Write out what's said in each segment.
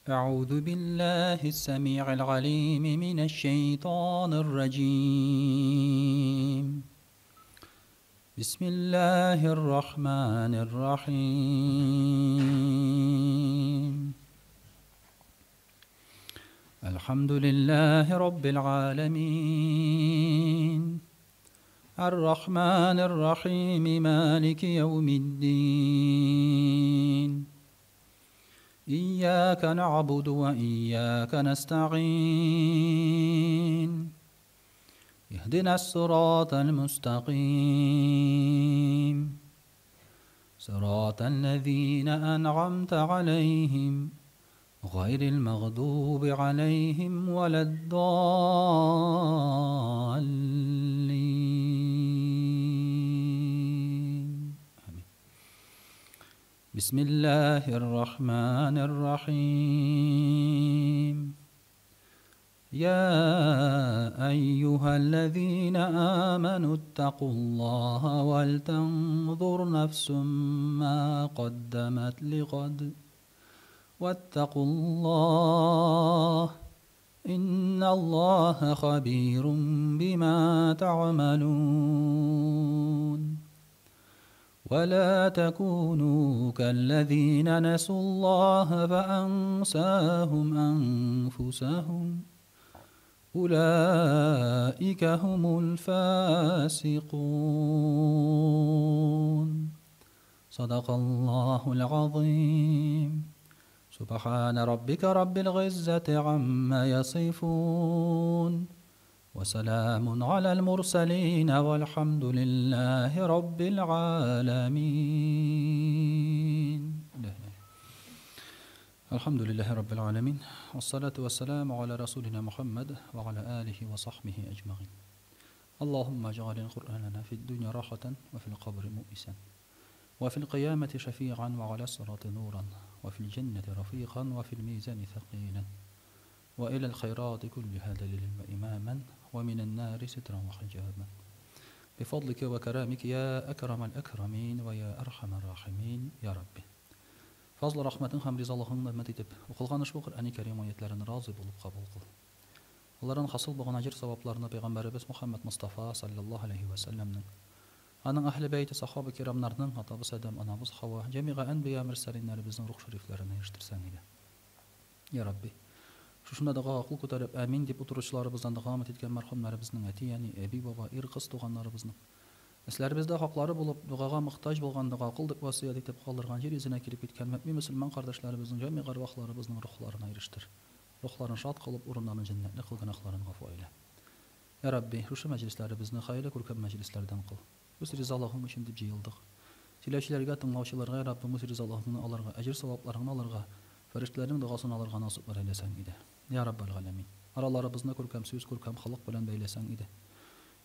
أعوذ بالله السميع العليم من الشيطان الرجيم. بسم الله الرحمن الرحيم. الحمد لله رب العالمين، الرحمن الرحيم، مالك يوم الدين. إياك نعبد وإياك نستعين، اهدنا الصراط المستقيم، صراط الذين أنعمت عليهم غير المغضوب عليهم ولا الضالين. بسم الله الرحمن الرحيم. يا أيها الذين آمنوا اتقوا الله ولتنظر نفس ما قدمت لغد واتقوا الله إن الله خبير بما تعملون. ولا تكونوا كالذين نسوا الله فأنساهم أنفسهم أولئك هم الفاسقون. صدق الله العظيم. سبحان ربك رب العزة عما يصفون، وسلام على المرسلين، والحمد لله رب العالمين. الحمد لله رب العالمين، والصلاة والسلام على رسولنا محمد وعلى آله وصحبه أجمعين. اللهم اجعل القرآن في الدنيا راحة، وفي القبر مؤنسا، وفي القيامة شفيعا، وعلى الصراط نورا، وفي الجنة رفيقا، وفي الميزان ثقيلا، وإلى الخيرات كلها دليلا وإماما، ومن النار سترا وحجابا، بفضلك وكرامك يا أكرم الأكرمين ويا أرحم الراحمين يا ربي. Fazla rahmetin hem rizalığını hürmet edip okulan şu Kur'an-ı Kerim ayetlerini razı bulup kabul kıl. Onların hasıl boğan acır sevaplarını Peygamberimiz Muhammed Mustafa sallallahu aleyhi ve sellem'nin, anın ahli beyti sahabe-i kiramlarının, atabız Adem, anabız Hava, cemiga enbiya mürselinlerimizin ruh şeriflerine eriştirsen ile. Ya Rabbi, şuşunda da akıl kutarıp amin deyip oturuşlarımızdan da kâmet etken merhamlarımızın eti, yani ebi baba, irqız tuğanlarımızın, Eslerimizde hakları bulup, duağa muhtaç bolğandığı akıldık vasiyet etip kaldırgan yer yüzüne kirip gitken mümin Müslüman kardeşlerimizin cemi garvaqlarımızın ruhlarına eriştir. Ruhlarını şad kılıp, urunlarını cennetli kıl, günahlarını gafu eyle. Ya Rabbi, şu meclislerimizni hayırlı kurkan meclislerden kıl. Biz rizalığın için dip cıyıldık. Silahçilerge, tınlavçılarga, ya Rabbi, biz rizalığını alırga, ecir sevaplarını alırga, feriştlerin duasını alırga nasiplar eylesen idi. Ya Rabbal alemin. Aralarımızda kurkam söz, kurkam halık bilen beylesen idi.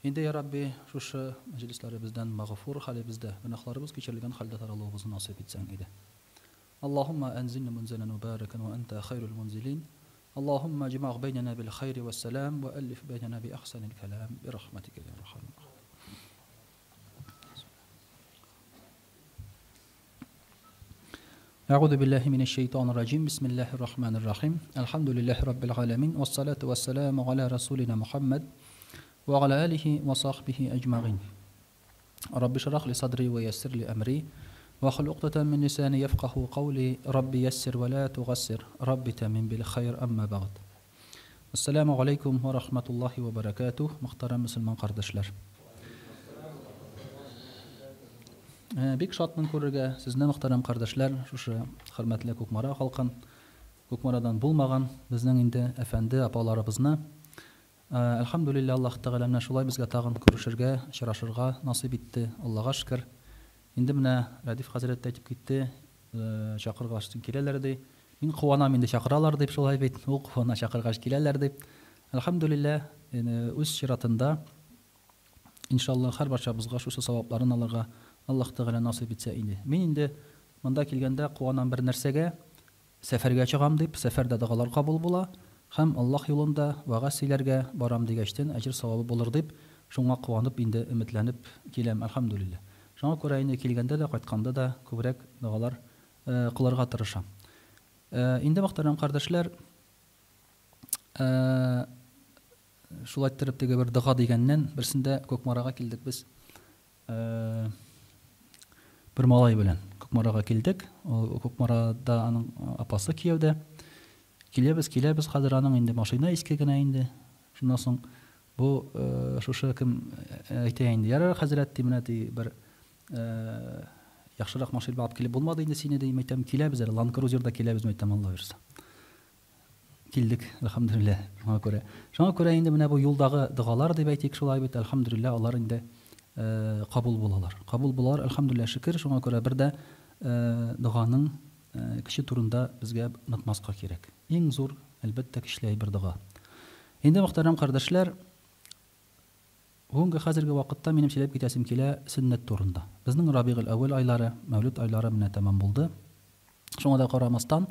Indi ya Rabbi, şu meclislerimizden mağfur halimizde, günahlarımız geçirilgen halde taralığımızı nasip etsen idi. Allahumma enzilni munzelen mübareken ve ente hayrul munzilin. Allahumma cima' beynena bil hayri ve selam ve ellif beynena bi ahsanil kelam bi rahmetike ya rahman. Euzu billahi mineşşeytanirracim. Bismillahirrahmanirrahim. Elhamdülillahi rabbil alamin. Ves salatu vesselamu ala rasulina Muhammed ve ala alihi ve sahbihi ecma'in. Rabbi şrah li sadri ve yessir li emri ve hlul ukdeten min lisani yefkahu kavli. Rabbi yessir ve la tugassir. Rabbi temin bil hayr amma ba'd. Esselamu aleyküm ve rahmetullahi ve berekatuh. Muhterem Müslüman kardeşler. Bik şatmın körürge sizden muhterem kardeşler, şu hürmetli Kukmara halkın, Kukmaradan bulmagan bizden indi efendi apalarımızna elhamdülillah Allah Teala'na şulay bizge tağın görüşürge, şıraşırga nasip etti. Allah'a şükür. Indi mine Radif Hazret aytip gitti. Şakırgaştın kilelerdi. Min kuvanam indi şakıralar deyip şulay beyt. O kuvana şakırgaş kileler deyip. Elhamdülillah öz şiratında inşallah her barşabızga şu sevapların alırga Allah Teala nasip etse indi. Min indi mında kelgende kuvanam bir nersege seferge çıgam deyip seferde dağalar kabul bula. Hem Allah yolunda vagasilerge baram degeçten ecir savabı bulur deyip şuna kıvanıp indi ümitlenip kelem elhamdülillah. Şuna ko'ra indi kelgende de qaytkanda da ko'proq dağalar kılırga tırışam. Инде мөхтәрәм кардәшләр, шулай иттереп теге бер дога дигәннән берсендә Көкмарага килдек без. Бер малай белән Көкмарага килдек. Көкмарада аның апасы кияүдә. Киләбез, хәзер аның инде машина иске генә инде. Шуннан соң бу шушы кем әйтә инде. Ярар хәзрәт ди, менә ди бер яхшырак машина алып килеп булмады инде сине ди, әйтәм киләбез әле, Land Cruiser'да киләбез, әйтәм Алла бирсә. Килдек, әлхәмдүлилләх. Шуңа күрә инде менә бу юлдагы дугалар дип әйтик, шулай бит, әлхәмдүлилләх, алар инде кабул булалар. Кабул булалар, әлхәмдүлилләх, шөкер. Шуңа күрә бер дә дуганың кеше турында безгә онытмаска кирәк. Иң зур, әлбәттә, кишләй бер дуга. Инде мөхтәрәм кардәшләр, бүгенге хәзерге вакытта минем сөйләп китәсем килә сөннәт турында. Безнең Рабигъул әүвәл айлары, Мәүлид айлары менә тәмам булды. Шуңа да карамастан,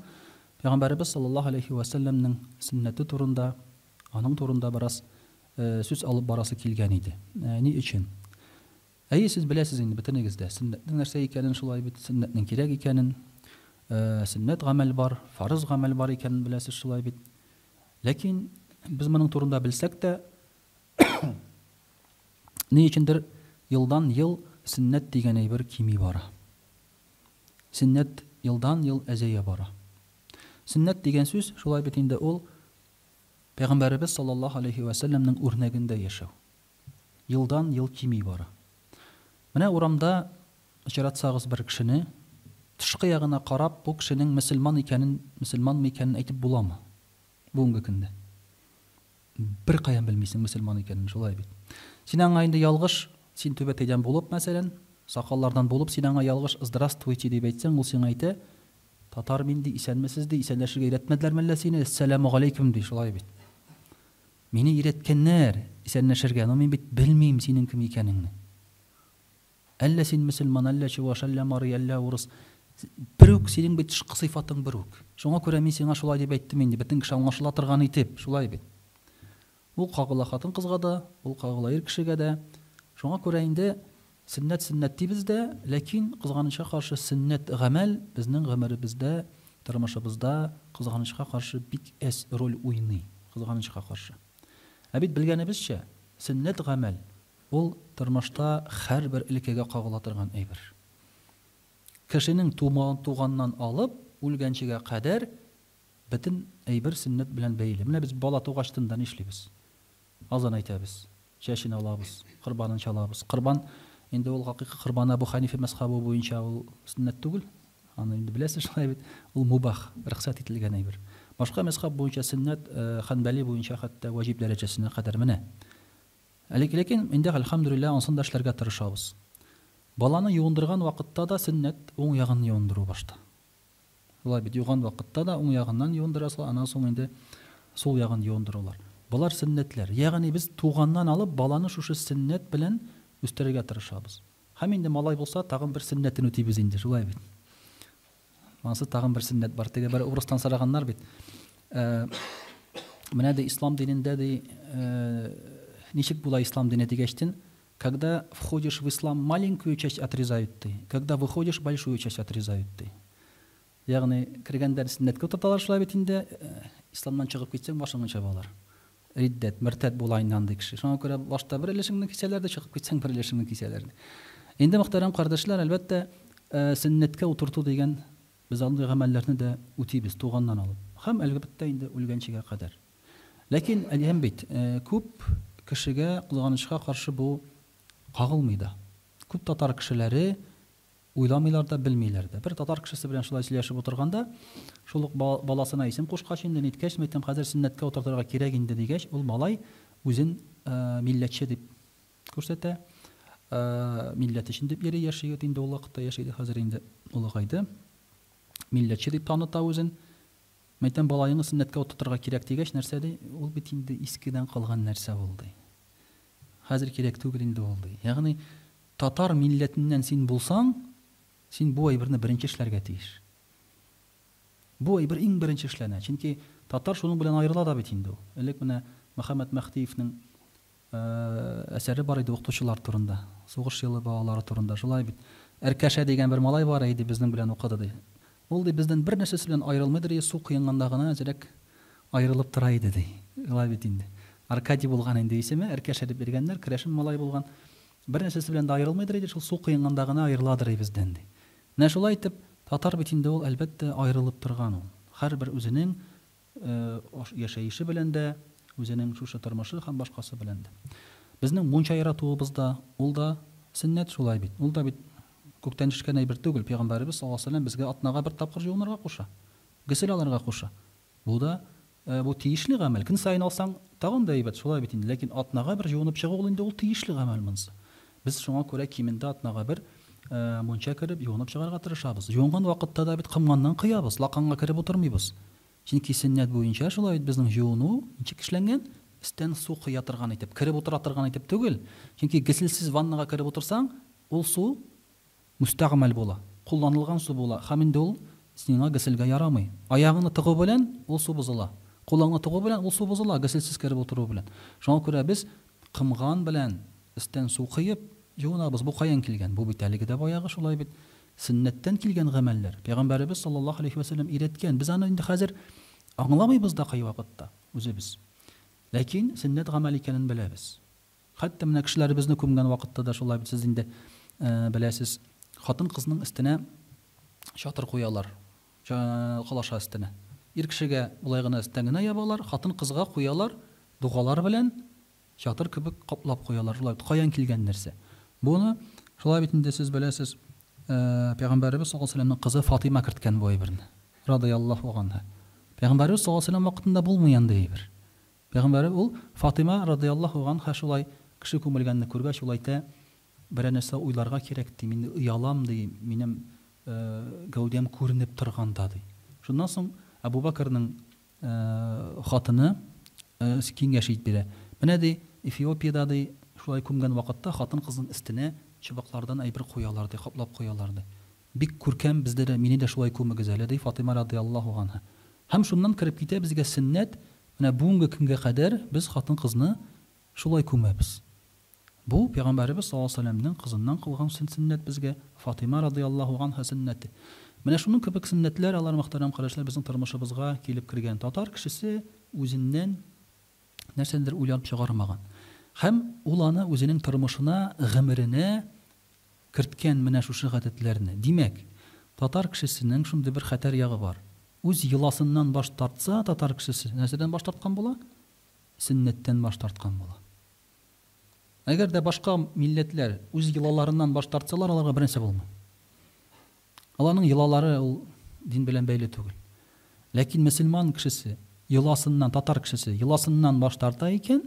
Пәйгамбәрбез саллаллаһу алейхи ва сәлләмнең сөннәте турында, аның турында бераз сүз алып барасы килгән иде. Ни өчен? Сез беләсез инде бөтенегез дә сөннәтнең нәрсә икәнен, шулай бит, сөннәтнең кирәк икәнен, сөннәт гамәл бар, фарыз гамәл бар икәнен беләсез, шулай бит. Ләкин без моның турында белсәк тә, ни өчендер елдан ел сөннәт дигән әйбер кими бара. Сөннәт елдан ел әзәя бара. Сөннәт дигән сүз, шулай бит инде ул Пәйгамбәрбез саллаллаһу алейхи ва сәлләмнең үрнәгендә яшәү. Елдан ел кими бара. Менә урамда очратсагыз бер кешене, тышкы ягына карап, бу кешенең мөселман икәнен әйтеп буламы? Бүгенге көндә. Бер каян белмисең мөселман икәнен, шулай бит. Син аңа инде ялгыш, син түбәтәйдән булып, мәсәлән, сакаллардан булып, син аңа ялгыш здравствуйте дип әйтсәң, ул сиңа әйтә, татар мин ди, исәнмесез ди, исәнләшергә өйрәтмәделәрме әллә сине? Ассаламу алейкум ди, шулай бит. Мине өйрәткәннәр исәнләшергә, но мин бит белмим синең кем икәнеңне. Әллә син мөселман, әллә чуваш, әллә марый, әллә урыс. Бер үк синең бит тышкы сыйфатың бер үк. Шуңа күрә мин сиңа шулай дип әйттем инде, бөтен кеше аңлашыла торган итеп, шулай бит. Ул кагыла хатын кызга да, ул кагыла ир кешегә дә. Шуңа күрә инде сөннәт дибез дә, ләкин кызганычка каршы сөннәт гамәл безнең гомеребездә, тормышыбызда кызганычка каршы бик әс роль уйный, кызганычка каршы. Бит белгәнебезчә, сөннәт гамәл ул тормышта һәрбер илеккәгә кагыла торган әйбер. Кешенең туганнан алып үлгәнчегә кадәр бөтен әйбер сөннәт белән бәйле. Менә без бала тугачтында нишлибез? Азан әйтәбез, чәчен алабыз, корбанын чалабыз. Корбан инде ул хакыйкый корбан Абу Ханифа мәзһәбе буенча ул сөннәт түгел. Аны инде беләсез, шулай бит. Ул мубах, рөхсәт ителгән әйбер. Башка мәзһәб буенча сөннәт, Ханбали буенча хәтта ваҗиб дәрәҗәсенә кадәр менә. Ләкин инде әлхәмдүлилләх ансын да эшләргә тырышабыз. Баланы юындырган вакытта да сөннәт уң ягын юындыру башта. Шулай бит, юган вакытта да уң ягыннан юындырасызлар, аннан соң инде сул ягын юындыралар. Булар сөннәтләр. Ягъни без туганнан алып баланы шушы сөннәт белән үстерергә тырышабыз. Һәм инде малай булса, тагын бер сөннәтен үтибез инде, шулай бит. Анысы тагын бер сөннәт бар. Теге бер урыстан сораганнар бит. Менә дә ислам динендә дә ничек була ислам дине дигәчтен, когда входишь в ислам, маленькую часть отрезают ты, когда выходишь, большую часть отрезают ты. Ягъни кергәндә сөннәткә тоталар, шулай бит инде исламнан чыгып китсәң башыңны чабалар. Риддәт, мөртәд була инде андый кеше. Шуңа күрә башта бер элешеңне кисәләр дә, чыгып китсәң бер элешеңне кисәләр. Инде мөхтәрәм кардәшләр, әлбәттә сөннәткә утырту дигән без андый гамәлләрне дә үтибез туганнан алып. Һәм әлбәттә инде үлгәнчегә кадәр. Ләкин әлем бит, күп кешегә кызганычка каршы бу кагылмый да. Күп татар кешеләре уйламыйлар да, белмиләр дә. Бер татар кешесе белән шулай сөйләшеп утырганда, шул ук баласына исем кушкач инде ниткәч, мәйтәм, хәзер сөннәткә утыртырга кирәк инде дигәч, ул малай үзен милләтче дип күрсәтә. Милләт өчен дип йөри, яши инде ул вакытта яшиде, хәзер инде улыгайды. Милләтче дип таныта үзен. Мәйтәм, балайны сөннәткә утыртырга кирәк дигәч, нәрсә ди? Ул бит инде искедән калган нәрсә булды. Хәзер кирәк түгел инде булды. Ягъни татар милләтеннән син булсаң, син бу әйберне беренче эшләргә тиеш. Бу әйбер иң беренче эшләнә. Чөнки татар шуның белән аерыла да бит инде ул. Элек менә Мөхәммәд Мәхтиевнең әсәре бар иде укытучылар турында, сугыш елы балалары турында. Шулай бит. Әркәшә дигән бер малай бар иде, безнең белән укыды ди. Ул ди бездән бер нәрсәсе белән аерылмыйдыр, су кыйнганда гына әзрәк аерылып тора иде ди. Алай бит инде. Аркадий булган инде исеме, әркәшәдеп биргәннәр, керәшен малай булган. Бер нәрсәсе белән дә аерылмыйдыр иде, шул су кыйнганда гына аерыладыр бездән ди. Менә шулай итеп, татар бит инде ул әлбәттә аерылып торган ул. Һәрбер үзенең яшәеше белән дә, үзенең шушы тормышы һәм башкасы белән дә. Безнең мунча яратуыбызда, ул да сөннәт шулай бит. Ул да бит күктән төшкән әйбер түгел. Пәйгамбәрбез саллаллаһу алейһи ва саллям безгә атнага бер тапкыр җуынырга куша. Гысел алырга куша. Бу да бу тиешле гамәл. Көн сайын алсаң, тагын да әйбәт, шулай бит инде. Ләкин атнага бер җуынып чыгу инде ул тиешле гамәл монсы. Без шуңа күрә кимендә атнага бер мунча кереп җуынып чыгарга тырышабыз. Җуынган вакытта да бит кымганнан кыябыз, лаканга кереп утырмыйбыз. Чөнки сөннәт буенча шулай бит безнең җуыну ничек эшләнгән? Истән су кыя торган итеп, кереп утыра торган итеп түгел. Чөнки гыселсез ваннага кереп утырсаң, ул су мустагъмал була, кулланылган су була. Һәм инде ул сиңа гыселгә ярамый. Аягыңны тыгу белән ул су бозыла. Кулыңны тыгу белән ул су бозыла, гыселсез кереп утыру белән. Шуңа күрә без кымган белән истән су кыеп җуынабыз. Бу каян килгән? Бу бит әлеге дә баягы шулай бит. Сөннәттән килгән гамәлләр. Пәйгамбәрбез саллаллаһу алейһи ва саллям өйрәткән. Без аны инде хәзер аңламыйбыз да кай вакытта үзебез. Ләкин сөннәт гамәл икәнен беләбез. Хәтта менә кешеләребезне күмгән вакытта да шулай бит. Сез инде беләсез, хатын кызның өстенә чатыр куялар. Калаша өстенә. Ир кешегә булай гына өстән генә ябалар, хатын кызга куялар, дугалар белән чатыр кебек каплап куялар. Шулай бит каян килгән нәрсә? Буны шулай бит инде сез беләсез, Пәйгамбәрбез саллаллаһу алейһи ва саллямның кызы Фатима керткән бу әйберне. Радиллаһу анха. Пәйгамбәрбез саллаллаһу алейһи ва саллям вакытында булмаган ди әйбер. Пәйгамбәр ул Фатима радиллаһу анха шулай кеше күмелгәнне күргәч шулай әйтә, бер нәрсә уйларга кирәк ди, мин уялам ди, минем гәүдәм күренеп торганда ди. Шуннан соң Абу Бакрның хатыны киңәш итеп бирә. Менә ди Эфиопиядә ди шулай күмгән вакытта хатын кызның өстенә чыбыклардан әйбер куялар ди, каплап куялар ди. Бик күркәм бездә дә мине дә шулай күмегез әле ди Фатима радиллаһу анха. Һәм шуннан кирип китә безгә сөннәт. Менә бүгенге көнгә кадәр без хатын кызны шулай күмәбез. Бу Пәйгамбәрбез саллаллаһу алейһи ва саллямның кызыннан кылган сөннәт безгә Фатима радиллаһу анха сөннәте. Менә шуның кебек сөннәтләр, алар мөхтәрәм карашлар, безнең тормышыбызга килеп кергән. Татар кешесе үзеннән нәрсәдер уйлап чыгармаган. Һәм ул аны үзенең тормышына, гомеренә керткән менә шушы гадәтләрне. Димәк, татар кешесенең шундый бер хәтәр ягы бар. Үз йоласыннан баш тартса, татар кешесе нәрсәдән баш тарткан була? Сөннәттән баш тарткан була. Әгәр дә башка милләтләр үз йолаларыннан баш тартсалар, аларга бер нәрсә булмый. Аларның йолалары ул дин белән бәйле түгел. Ләкин мөселман кешесе йоласыннан, татар кешесе йоласыннан баш тарта икән,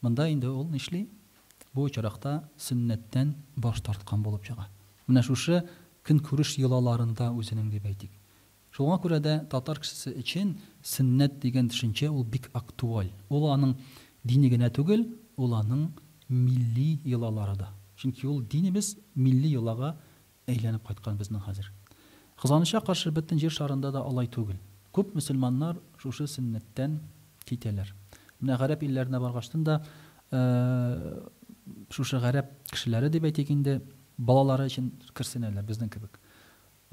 монда инде ул нишли? Бу очракта сөннәттән баш тарткан булып чыга. Менә шушы көн күреш йолаларында үзенең дип әйтик. Шуңа күрә дә татар кешесе өчен сөннәт дигән төшенчә ул бик актуаль. Ул аның дине генә түгел, ул аның милли йолалары да. Чөнки ул динебез милли йолага әйләнеп кайткан безнең хәзер. Кызганычка каршы бөтен җир шарында да алай түгел. Күп мөселманнар шушы сөннәттән китәләр. Менә гарәп илләренә баргаштан да шушы гарәп кешеләре дип әйтик инде балалары өчен керсенәләр безнең кебек.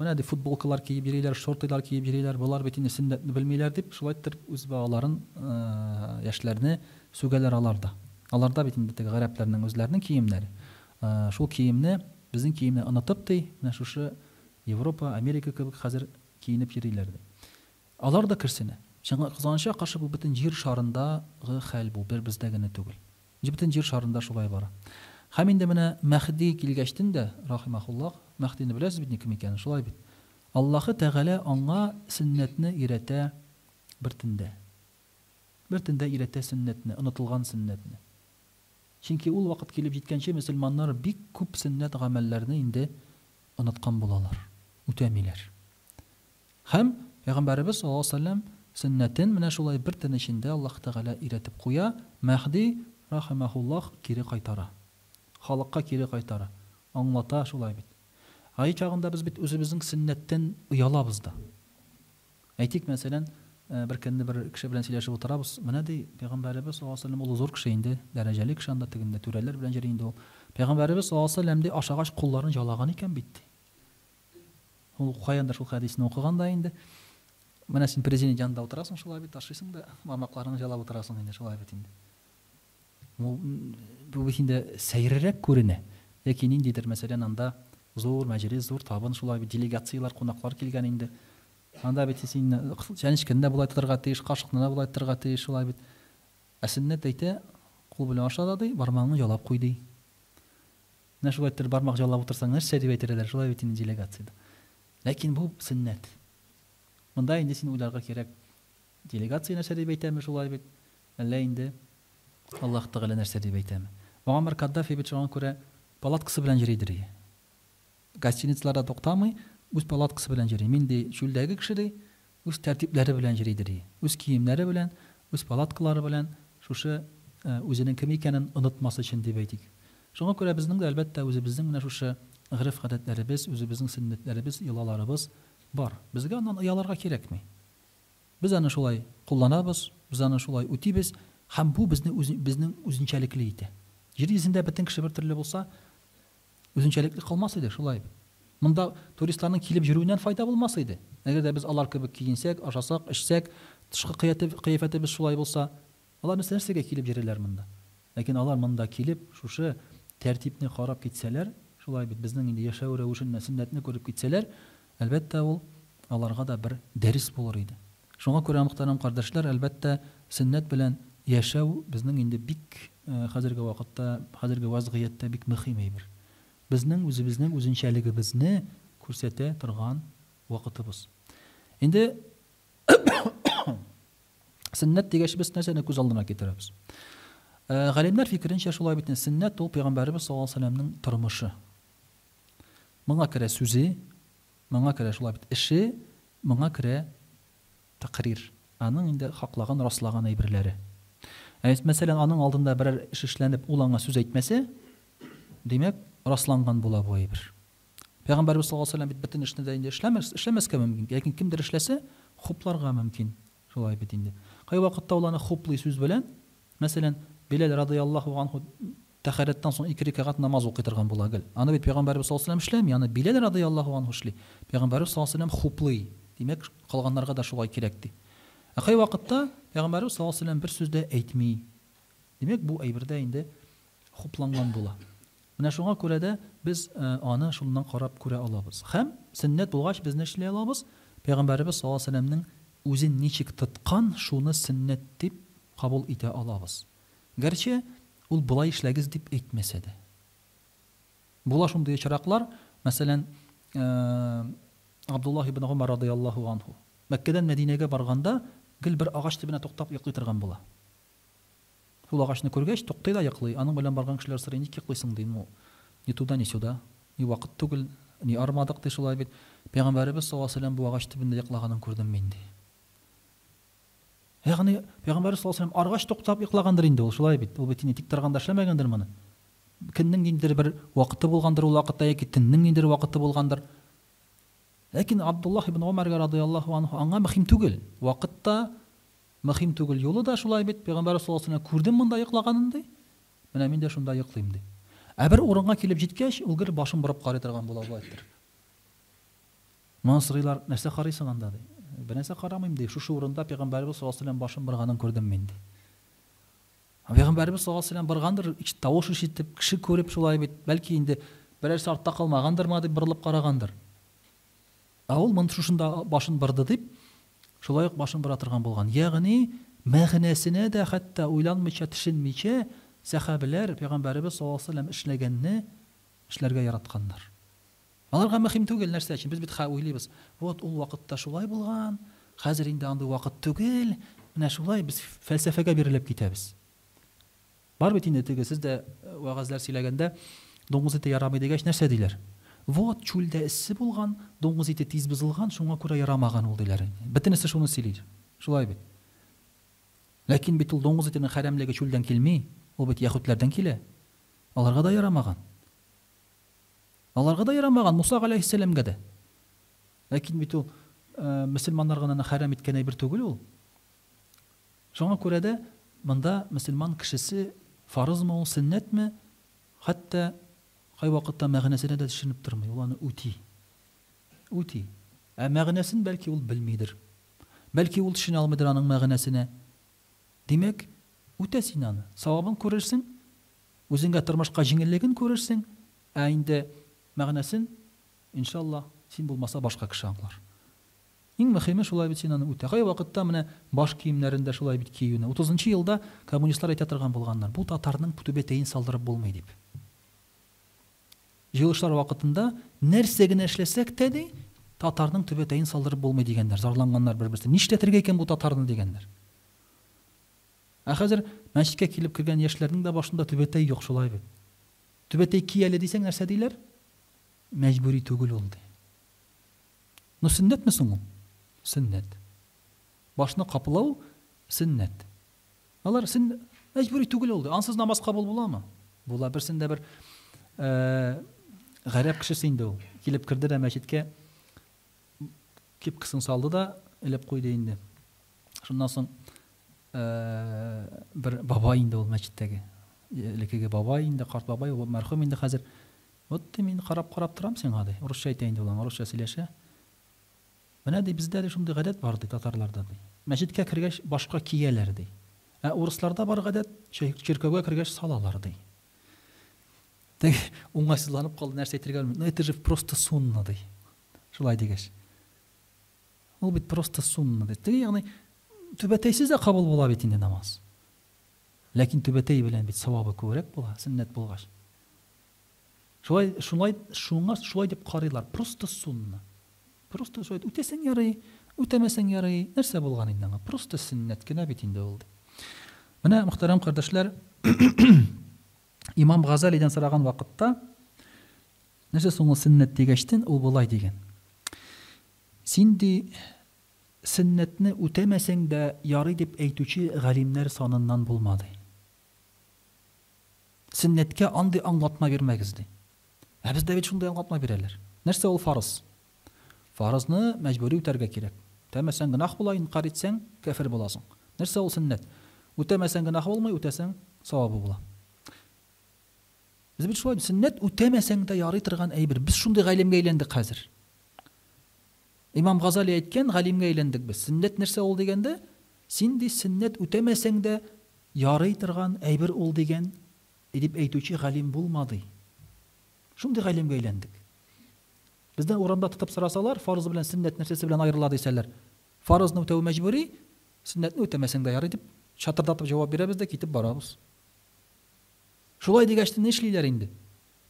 Менә ди футболкалар киеп йөриләр, шортлар киеп йөриләр, булар бит инде сөннәтне белмиләр дип, шулай итеп үз балаларын, яшьләрне сүгәләр аларда. Аларда бит инде теге гарәпләрнең үзләренең киемнәре. Шул киемне безнең киемне онытып ди, менә шушы Европа, Америка кебек хәзер киенеп йөриләр ди. Алар да керсенә. Кызганычка каршы бу бөтен җир шарындагы хәл бу, бер бездә генә түгел. Бөтен җир шарында шулай бара. Һәм инде менә Мәхди килгәчтен дә, рахимахуллаһ, Мәхдине беләсез бит кем икәнен, шулай бит. Аллаһы Тәгалә аңа сөннәтне өйрәтә бер төндә. Бер төндә өйрәтә сөннәтне, онытылган сөннәтне. Чөнки ул вакыт килеп җиткәнче мөселманнар бик күп сөннәт гамәлләрне инде оныткан булалар, үтәмиләр. Һәм Пәйгамбәрбез саллаллаһу алейһи ва саллям сөннәтен менә шулай бер төн эчендә Аллаһ Тәгалә өйрәтеп куя, Мәхди рахимахуллаһ кире кайтара. Халыкка кире кайтара. Аңлата шулай бит. Ай чагында без бит үзебезнең сөннәттән уялабыз да. Әйтик, мәсәлән, бер көнне бер кеше белән сөйләшеп утырабыз. Менә ди Пәйгамбәрбез саллаллаһу алейһи ва саллям ул зур кеше инде, дәрәҗәле кеше анда тегендә түрәләр белән йөри инде ул. Пәйгамбәрбез саллаллаһу алейһи ва саллям ди ашагач кулларын ялаган икән бит. Ул каяндыр шул хадисне укыганда инде менә син президент янында утырасың, шулай бит ашыйсың да бармакларыңны җалап утырасың инде, шулай бит инде. Бу бит инде сәйрерәк күренә. Яки ниндидер мәсәлән анда зур мәҗлес, зур табын, шулай бит делегациялар, кунаклар килгән инде. Анда бит син чәнечкәндә булай тотырга тиеш, кашыкны булай тотырга тиеш, шулай бит. Әсеннәт әйтә, кул белән ашада ди, бармагыңны җалап куй ди. Менә шулай итеп бармак җалап утырсаң, нәрсә дип әйтерләр, шулай бит инде делегацияда. Ләкин бу сөннәт. Монда инде син уйларга кирәк. Делегация нәрсә дип әйтәме, шулай бит. Әллә инде Аллаһ Тәгалә нәрсә дип әйтәме. Муаммар Каддафи бит шуңа күрә палаткасы белән йөридер. Гостиницаларда туктамый, үз палаткасы белән йөри. Мин ди чүлдәге кеше ди, үз тәртипләре белән йөридер. Үз киемнәре белән, үз палаткалары белән шушы үзенең кем икәнен онытмас өчен дип әйтик. Шуңа күрә безнең дә әлбәттә үзебезнең менә шушы гырыф-гадәтләребез, үзебезнең сөннәтләребез, йолаларыбыз бар. Безгә аннан ояларга кирәкми. Без аны шулай кулланабыз, без аны шулай үтибез, һәм бу безнең үзенчәлекле итә. Җир йөзендә бөтен кеше бер төрле булса, үзенчәлекле калмас иде, шулай. Монда туристларның килеп йөрүеннән файда булмас иде. Әгәр дә без алар кебек киенсәк, ашасак, эчсәк, тышкы кыяфәтебез шулай булса, алар нәрсәгә килеп йөриләр монда? Ләкин алар монда килеп, шушы тәртипне карап китсәләр, шулай бит безнең инде яшәү рәвешен, сөннәтне күреп китсәләр, әлбәттә ул аларга да бер дәрес булыр иде. Шуңа күрә мөхтәрәм кардәшләр, әлбәттә сөннәт белән яшәү безнең инде бик хәзерге вакытта, хәзерге вазгыятьтә бик мөһим әйбер. Безнең үзебезнең үзенчәлегебезне күрсәтә торган вакытыбыз. Инде сөннәт дигәч без нәрсәне күз алдына китерәбез? Галимнәр фикеренчә шулай бит, сөннәт ул Пәйгамбәрбез саллаллаһу алейһи ва сәлләмнең тормышы. Моңа керә сүзе, моңа керә шулай бит эше, моңа керә тәкърир. Аның инде хаклаган, раслаган әйберләре. Мәсәлән, аның алдында берәр эш эшләнеп, ул аңа сүз әйтмәсә, димәк, расланган була бу әйбер. Пәйгамбәрбез саллаллаһу алейһи ва сәлләм бит бөтен эшне дә инде эшләмәскә мөмкин. Ләкин кемдер эшләсә, хупларга мөмкин. Шулай бит инде. Кай вакытта ул аны хуплый сүз белән, мәсәлән, Билал радиллаһу анһу тәхәрәттән соң 2 рәкәгать намаз укый торган була гел. Аны бит Пәйгамбәрбез саллаллаһу алейһи ва сәлләм эшләми, аны Билал радиллаһу анһу эшли. Пәйгамбәрбез саллаллаһу алейһи ва сәлләм хуплый. Димәк, калганнарга да шулай кирәк ди. Кай вакытта Пәйгамбәрбез саллаллаһу алейһи ва сәлләм бер сүз дә әйтми. Димәк, бу әйбердә инде хупланган була. Менә шуңа күрә дә без аны шуннан карап күрә алабыз. Һәм сөннәт булгач без нәрсә эшләй алабыз? Пәйгамбәрбез саллаллаһу алейһи ва сәлләмнең үзен ничек тоткан, шуны сөннәт дип кабул итә алабыз. Гәрчә ул булай эшләгез дип әйтмәсә дә. Була шундый чираклар, мәсәлән, Абдуллаһ ибн Умар радиллаһу анһу Мәккәдән Мәдинәгә барганда гел бер агач төбенә туктап йоклый торган була. Ул агачны күргәч туктый да йоклый. Аның белән барган кешеләр сорый, ник йоклыйсың ди. Ни туда, ни сюда, ни вакыт түгел, ни армадык ди, шулай бит. Пәйгамбәрбез саллаллаһу алейһи ва сәлләм бу агач төбендә йоклаганын күрдем мин ди. Ягъни Пәйгамбәрбез саллаллаһу алейһи ва сәлләм агач туктап йоклагандыр инде ул, шулай бит. Ул бит инде тик торганда эшләмәгәндер моны. Көннең ниндидер бер вакыты булгандыр, ул вакытта яки төннең ниндидер вакыты булгандыр. Ләкин Абдуллаһ ибн Умар радиллаһу анһу аңа мөһим түгел. Вакытта мөһим түгел, юлы да шулай бит. Пәйгамбәр саллаллаһу алейһи ва сәлләм күрдем монда йоклаганын ди. Менә мин дә шунда йоклыйм ди. Бер урынга килеп җиткәч, ул гел башын борып карый торган була булайтыр. Мансырыйлар, нәрсә карыйсың анда ди. Бернәрсә карамыйм ди. Шушы урында Пәйгамбәрбез саллаллаһу алейһи ва сәлләм башын борганын күрдем мин ди. Пәйгамбәрбез саллаллаһу алейһи ва сәлләм боргандыр, ич тавыш ишетеп, кеше күреп шулай бит. Бәлки инде берәрсе артта калмагандырмы дип борылып карагандыр. Ул моны шушында башын борды дип, шулай ук башын бора торган булган. Ягъни мәгънәсенә дә хәтта уйланмыйча, төшенмичә сахабалар Пәйгамбәрбез саллаллаһу алейһи ва сәлләм эшләгәнне эшләргә яратканнар. Аларга мөһим түгел нәрсә өчен. Без бит уйлыйбыз. Вот ул вакытта шулай булган, хәзер инде андый вакыт түгел. Менә шулай без фәлсәфәгә бирелеп китәбез. Бар бит инде теге сездә вагазлар сөйләгәндә дуңгыз ите ярамый дигәч нәрсә диләр? Вот чүлдә эссе булган, дуңгыз ите тиз бузылган, шуңа күрә ярамаган ул диләр. Бөтенесе шуны сөйли. Шулай бит. Ләкин бит ул дуңгыз итенең хәрәмлеге чүлдән килми, ул бит яһүдләрдән килә. Аларга да ярамаган. Аларга да ярамаган Муса алейһиссәламгә дә. Ләкин бит ул мөселманнарга аны хәрәм иткән әйбер түгел ул. Шуңа күрә дә монда мөселман кешесе фарызмы ул, сөннәтме, хәтта кай вакытта мәгънәсенә дә төшенеп тормый, ул аны үти. үти. Мәгънәсен бәлки ул белмидер. Бәлки ул төшенә алмыйдыр аның мәгънәсенә. Димәк, үтә син аны. Савабын күрерсең, үзеңгә тормышка җиңеллеген күрерсең, ә инде мәгънәсен иншалла син булмаса башка кеше аңлар. Иң мөһиме шулай бит син аны үтә. Кай вакытта менә баш киемнәрендә шулай бит киюне. 30-нчы елда коммунистлар әйтә торган булганнар. Бу татарның түбәтәен салдырып булмый дип. Җыелышлар вакытында нәрсә генә эшләсәк тә ди, татарның түбәтәен салдырып булмый дигәннәр, зарланганнар бер-берсенә. Нишләтергә икән бу татарны дигәннәр. Ә хәзер мәчеткә килеп кергән яшьләрнең дә башында түбәтәй юк шулай бит. Түбәтәй кияле дисәң нәрсә диләр? Мәҗбүри түгел ул ди. Ну сөннәтме соң ул? Сөннәт. Башны капылау сөннәт. Алар мәҗбүри түгел ул ди. Ансыз намаз кабул буламы? Була. Берсендә бер гарәп кешесе инде ул. Килеп кирде дә мәчеткә кепкасын салды да элеп куйды инде. Шуннан соң бер бабай инде ул мәчеттәге. Элекеге бабай инде, карт бабай, ул мәрхүм инде хәзер. Вот мин карап торам сиңа ди. Урысча әйтә инде ул, урысча сөйләшә. Менә ди бездә дә шундый гадәт бар ди татарларда ди. Мәчеткә кергәч башка кияләр ди. Ә урысларда бар гадәт чиркәүгә кергәч салалар ди. Тәг уңайсызланып калды, нәрсә әйтергә белми. Ну это же просто сунна ди. Шулай дигәч. Ул бит просто сунна ди. Теге ягъни түбәтәйсез дә кабул була бит инде намаз. Ләкин түбәтәй белән бит савабы күбрәк була, сөннәт булгач. Шулай дип карыйлар. Просто сунна. Просто шулай үтәсәң ярый, үтәмәсәң ярый. Нәрсә булган инде аңа? Просто сөннәт кенә бит инде ул. Менә мөхтәрәм кардәшләр, Имам Газалидән сораган вакытта нәрсә соң ул сөннәт дигәчтен ул булай дигән. Син ди сөннәтне үтәмәсәң дә ярый дип әйтүче галимнәр саныннан булмады. Сөннәткә андый аңлатма бирмәгез ди. Ә бездә бит шундый аңлатма бирәләр. Нәрсә ул фарыз? Фарызны мәҗбүри үтәргә кирәк. Үтәмәсәң гынах була, инкар итсәң кафир буласың. Нәрсә ул сөннәт? Үтәмәсәң гынах булмый, үтәсәң савабы була. Biz bir şöyle sünnet ütemesen de yarı торган әйбер. Biz şunday галимгә әйләндек хәзер. Имам Газали әйткән, галимгә әйләндек без. Сөннет нәрсә ул дигәндә, син ди сөннет үтәмәсәң дә ярый торган әйбер ул дигән дип әйтүче галим булмады. Шундай галимгә әйләндек. Бездән урамда тотып сорасалар, фарыз белән сөннет нәрсәсе белән аерыла дисәләр. Фарызны үтәү мәҗбүри, сөннетне үтәмәсәң дә ярый дип чатырдатып җавап бирәбез дә китеп барабыз. Шулай дигәчтә ни эшлиләр инде?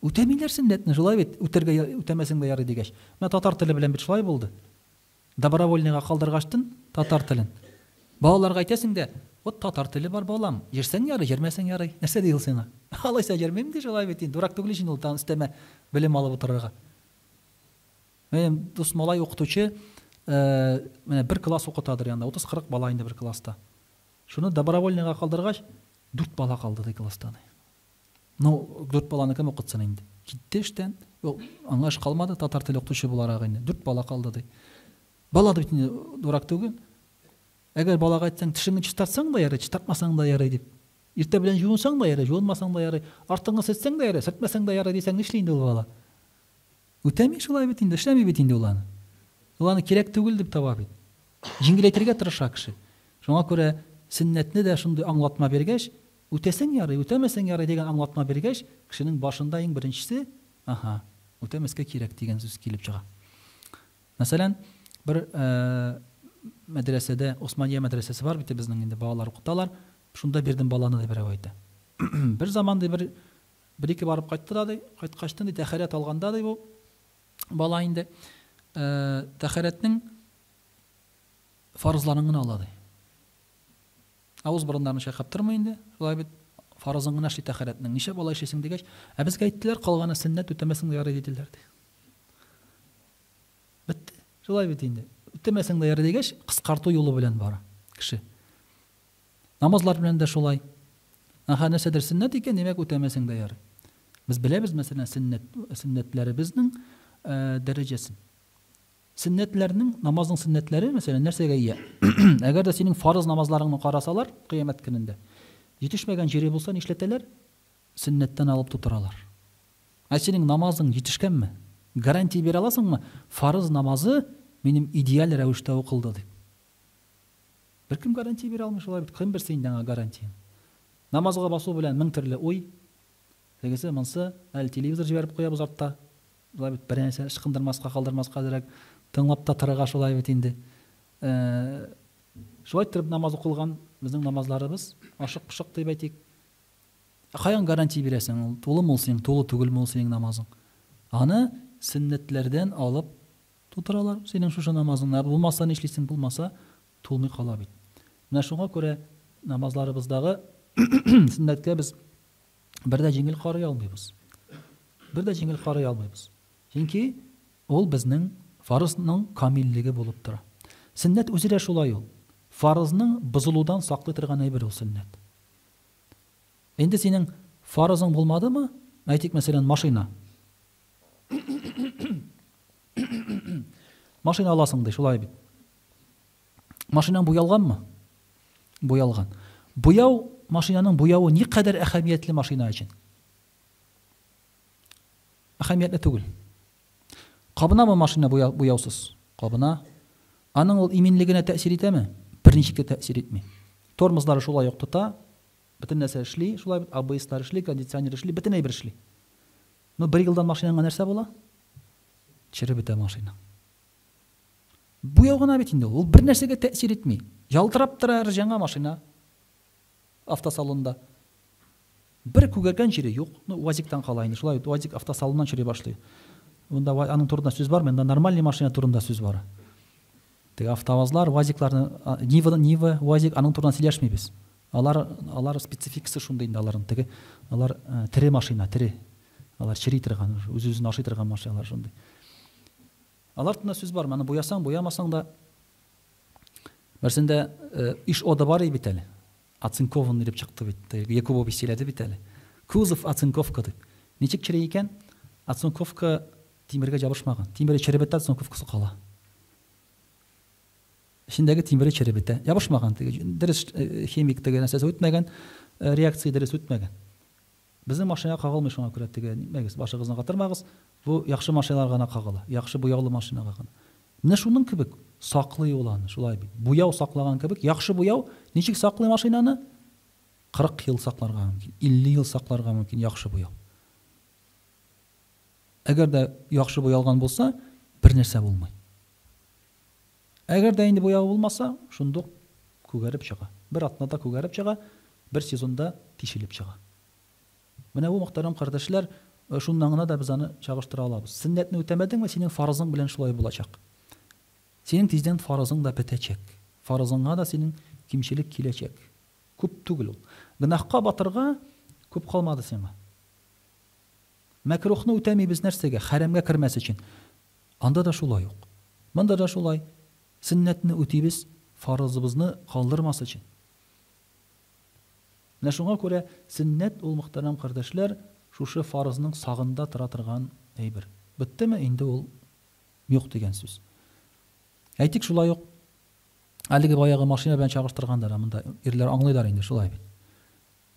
Үтәмиләр сөннәтне, шулай бит, үтәмәсәң дә ярый дигәч. Менә татар теле белән бит шулай булды. Добровольныйга калдыргачтын татар телен. Балаларга әйтәсең дә, вот татар теле бар балам, йөрсәң ярый, йөрмәсәң ярый. Нәрсә ди ул сиңа? Алайса йөрмәм ди, шулай бит. Дурак түгел ул тан истәмә белем алып утырырга. Мен дус малай укытучы, менә бер класс укытадыр янда, 30-40 бала инде бер класста. Шуны добровольныйга калдыргач 4 бала калды ди класста. Ну, 4 баланы кем укытсын инде? Китте эштән. Аңлаш калмады, татар теле укытучы буларак инде. 4 бала калды ди. Бала бит дурак түгел. Әгәр балага әйтсәң, тишеңне чистартсаң да ярый, чистартмасаң да ярый дип. Иртә белән җуынсаң да ярый, җуынмасаң да ярый. Артыңны сетсәң да ярый, сетмәсәң да ярый дисәң, нишле инде ул бала? Үтәми шулай бит инде, эшләми бит инде ул аны. Ул аны кирәк түгел дип таба бит. Җиңеләйтергә тырыша кеше. Шуңа күрә сөннәтне дә шундый аңлатма бергәч, үтәсәң ярый, үтәмәсәң ярый дигән аңлатма бергәч, кешенең башында иң беренчесе, үтәмәскә кирәк дигән сүз килеп чыга. Мәсәлән, бер мәдрәсәдә, Османия мәдрәсәсе бар бит безнең инде, балалар укыталар. Шунда бирдем баланы дип әйтә. Бер заман ди бер-ике барып кайтты да ди, кайткачтан ди тәһарәт алганда ди бу бала инде тәһарәтнең фарызларын гына ала ди. Авыз борыннарын чайкап тормый инде. Шулай бит фарызын гына эшли тәһарәтнең. Ничә бала эшлисең дигәч, ә безгә әйттеләр, калганы сөннәт үтәмәсәң дә ярый диделәр ди. Битте. Шулай бит инде. Үтәмәсәң дә ярый дигәч, кыскарту юлы белән бара кеше. Намазлар белән дә шулай. Нәрсәдер сөннәт икән, демәк үтәмәсәң дә ярый. Без беләбез, мәсәлән, сөннәтләребезнең дәрәҗәсен. Сөннәтләрнең, намазның сөннәтләре, мәсәлән, нәрсәгә ия? Әгәр дә синең фарыз намазларыңны карасалар, кыямәт көнендә, җитешмәгән җире булса, нишләтәләр? Сөннәттән алып тутыралар. Ә синең намазың җитешкәнме? Гарантия бере аласыңмы? Фарыз намазы менің идеал рәвештә оқылды деп. Беркем гарантия бере алмый шулай бит. Кем берсе инде аңа гарантия. Намазга басу белән 1000 төрле ой. Тегесе монсы әле телевизор җибәреп куябыз артта. Шулай бит бер нәрсә ышкындырмаска, калдырмаска дирәк тыңлап та торырга шулай бит инде. Шулай торып намаз укылган безнең намазларыбыз ашык-пышык дип әйтик. Каян гарантия бирәсең? Ул тулымы ул синең, тулы түгелме ул синең намазың? Аны сөннәтләрдән алып тутыралар. Синең шушы намазың булмаса нишлисең, булмаса тулмый кала бит. Менә шуңа күрә намазларыбыздагы сөннәткә без бер дә җиңел карый алмыйбыз. Бер дә җиңел карый алмыйбыз. Чөнки ул безнең фарызның камиллеге булып тора. Сөннәт үзе дә шулай ул. Фарызның бузылудан саклый торган әйбер ул сөннәт. Инде синең фарызың булмадымы? Әйтик, мәсәлән, машина. Машина аласың ди, шулай бит. Машинаң буялганмы? Буялган. Буяу, машинаның буяуы ни кадәр әһәмиятле машина өчен? Әһәмиятле түгел. Кабынамы машина буяусыз? Кабына. Аның ул иминлегенә тәэсир итәме? Берничек тә тәэсир итми. Тормозлары шулай ук тота, бөтен нәрсә эшли, шулай бит АБСлар эшли, кондиционер эшли, бөтен әйбер эшли. Но бер елдан машинаңа нәрсә була? Чиреп бетә машина. Буяу гына бит инде ул бер нәрсәгә тәэсир итми. Ялтырап тора жаңа машина автосалонда. Бер күгәргән җире юк. Ну, УАЗиктан кала инде. Шулай УАЗик автосалоннан чыра башлый. Монда аның турында сүз бар, монда нормальный машина турында сүз бар. Теге автовазлар, УАЗикларны, Нива, УАЗик аның турында сөйләшмибез. Алар спецификасы шундый инде аларның. Теге алар тире машина, тире. Алар чири торган, үз-үзен ашый торган машиналар шундый. Алар турында сүз бар. Моны буясаң, буямасаң да берсендә иш ода бар бит әле. Оцинкован дип чыкты бит. Якубов сөйләде бит әле. Кузов оцинковка дип. Ничек чири икән? Оцинковка тимергә ябышмаган. Тимер черебетә оцинковкасы кала. Шиндәге тимер черебетә ябышмаган. Дөрес химик теге нәрсәсе үтмәгән, реакция дөрес үтмәгән. Безнең машина кагылмый шуңа күрә теге нигез башыгызны катырмагыз. Бу яхшы машиналар гына кагыла. Яхшы буяулы машинага гына. Менә шуның кебек саклый ул аны, шулай бит. Буяу саклаган кебек, яхшы буяу ничек саклый машинаны? 40 ел сакларга мөмкин, 50 ел сакларга мөмкин яхшы буяу. Әгәр дә яхшы буялган булса, бер нәрсә булмый. Әгәр дә инде буяу булмаса, шундук күгәреп чыга. Бер атнада күгәреп чыга, бер сезонда тишелеп чыга. Менә бу мөхтәрәм кардәшләр, шуннан гына да без аны чагыштыра алабыз. Сөннәтне үтәмәдеңме, синең фарызың белән шулай булачак. Синең тиздән фарызың да бетәчәк. Фарызыңа да синең кимчелек киләчәк. Күп түгел ул. Гынахка батырга күп калмады сиңа. Мәкрухны үтәмибез нәрсәгә? Хәрамгә кирмәс өчен. Анда да шулай ук. Монда да шулай. Сөннәтне үтибез, фарызыбызны калдырмас өчен. Менә шуңа күрә сөннәт ул мөхтәрәм кардәшләр шушы фарызның сагында тора торган әйбер. Биттеме инде ул юк дигән сүз. Әйтик шулай ук. Әлеге баягы машина белән чагыштыргандар, монда ирләр аңлыйлар инде шулай бит.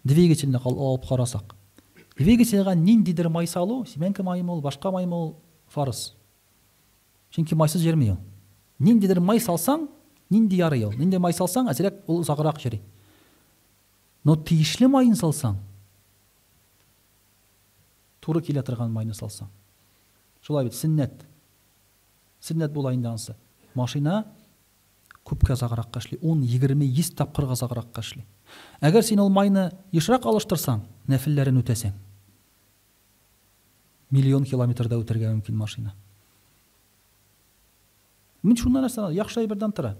Двигательне алып карасак. Двигательгә ниндидер май салу, сименке майымы ул, башка майымы ул фарыз. Чөнки майсыз йөрми ул. Ниндидер май салсаң, нинди ярый ул. Нинди май салсаң, әзрәк ул узаграк йөри. Но тиешле майын салсаң, туры килә торган майны салсаң. Шулай бит сөннәт. Сөннәт була инде ансы. Машина күпкә загракка эшли, 10-20 тапкырга загракка эшли. Әгәр син ул майны ешрак алыштырсаң, нәфилләрен үтәсәң, миллион километрда үтәргә мөмкин машина. Мин шуннан нәрсә, яхшы әйбердән тора.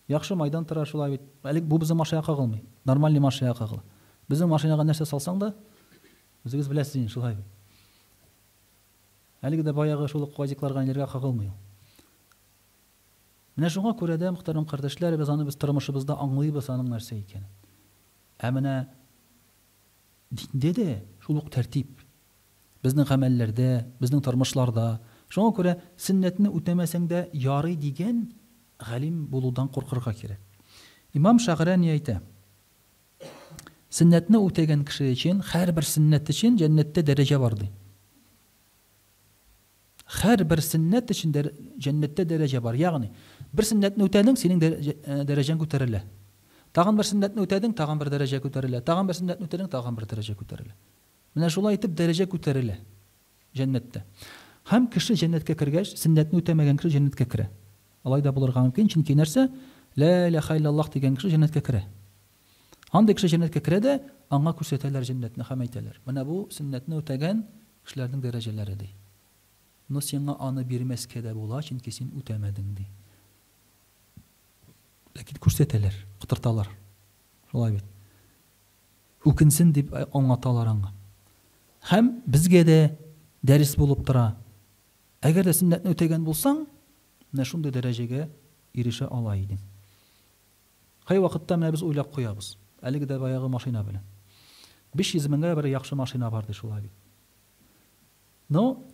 Яхшы майдан тора шулай бит. Әле бу безнең машина кагылмый. Нормальный машина кагыла. Безнең машинага нәрсә салсаң да, үзегез беләсез шулай бит. Әлеге дә баягы шул УАЗикларга ниләргә кагылмый. Менә шуңа күрә дә мөхтәрәм кардәшләр, без аны без тормышыбызда аңлыйбыз аның нәрсә икәнен. Ә менә диндә дә шул ук тәртип. Безнең гамәлләрдә, безнең тормышларда. Шуңа күрә сөннәтне үтәмәсәң дә ярый дигән галим булудан куркырга кирәк. Имам Шагърани әйтә: Сөннәтне үтәгән кеше өчен, һәрбер сөннәт өчен җәннәттә дәрәҗә бар ди. Һәр бер сөннәт өчен җәннәттә дәрәҗә бар. Ягъни бер сөннәтне үтәдең, синең дәрәҗәң күтәрелә. Тагын бер сөннәтне үтәдең, тагын бер дәрәҗә күтәрелә. Тагын бер сөннәтне үтәдең, тагын бер дәрәҗә күтәрелә. Менә шулай итеп дәрәҗә күтәрелә җәннәттә. Һәм кеше җәннәткә кергәч, сөннәтне үтәмәгән кеше җәннәткә керә. Алай да булырга мөмкин, чөнки нәрсә? Ла илаха иллаллаһ дигән кеше җәннәткә керә. Андый кеше җәннәткә керә дә, аңа күрсәтәләр җәннәтне һәм әйтәләр. Менә бу сөннәтне үтәгән кешеләрнең дәрәҗәләре ди. Но сиңа аны бирмәскә дә була, чөнки син үтәмәдең ди. Ләкин күрсәтәләр, кытырталар. Шулай бит. Үкенсен дип аңлаталар аңа. Һәм безгә дә дәрес булып тора. Әгәр дә сөннәтне үтәгән булсаң, менә шундый дәрәҗәгә ирешә ала идең. Кай вакытта менә без уйлап куябыз. Әлеге дә баягы машина белән. 500 меңгә бер яхшы машина бар ди шулай бит. Но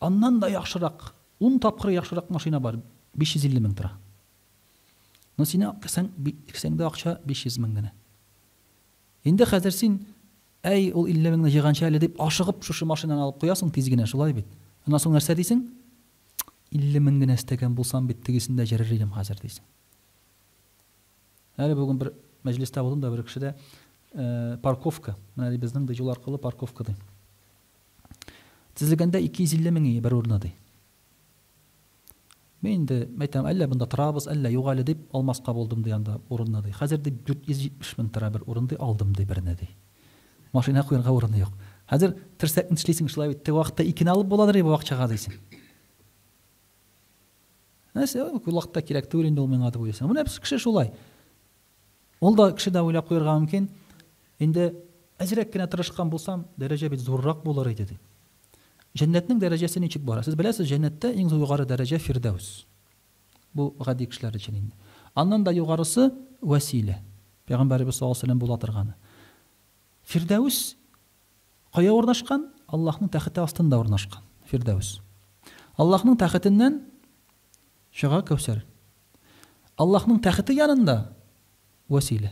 аннан да яхшырак, 10 тапкыр яхшырак машина бар. 550 мең тора. Но сине кесәңдә акча 500 мең генә. Инде хәзер син әй ул 50 меңне җыйганча әле дип ашыгып шушы машинаны алып куясың тиз генә шулай бит. Аннан соң нәрсә дисең? 50 мең генә истәгән булсам бит тегесендә җырыр идем хәзер дисең. Әле бүген бер мәҗлестә булдым да бер кешедә парковка, менә безнең дә юл аркылы парковка ди. Тизлегәндә 250 мең бер урын ди. Мен дә әйтәм, әллә монда торабыз, әллә юк әле дип алмаска булдым ди анда урынны ди. Хәзер ди 470 мең тора бер урын ди, алдым ди берне ди. Машина куярга урыны юк. Хәзер терсәкне эшлисең шулай бит, вакытта икене алып буладыр бу акчага дисең. Нәрсә, вакытта кирәк түгел инде ул миңа дип уйлыйсың. Менә без кеше шулай. Ул да кеше дә уйлап куярга мөмкин. Инде әзрәк кенә тырышкан булсам, дәрәҗә бит зуррак булыр иде ди. Җәннәтнең дәрәҗәсе ничек бара? Сез беләсез, җәннәттә иң югары дәрәҗә Фирдәүс. Бу гади кешеләр өчен инде. Аннан да югарысы Василә. Пәйгамбәрбез саллаллаһу алейһи ва саллям була торганы. Фирдәүс кая урнашкан? Аллаһның тәхете астында урнашкан. Фирдәүс. Аллаһның тәхетеннән чыга Кәүсәр. Аллаһның тәхете янында Василә.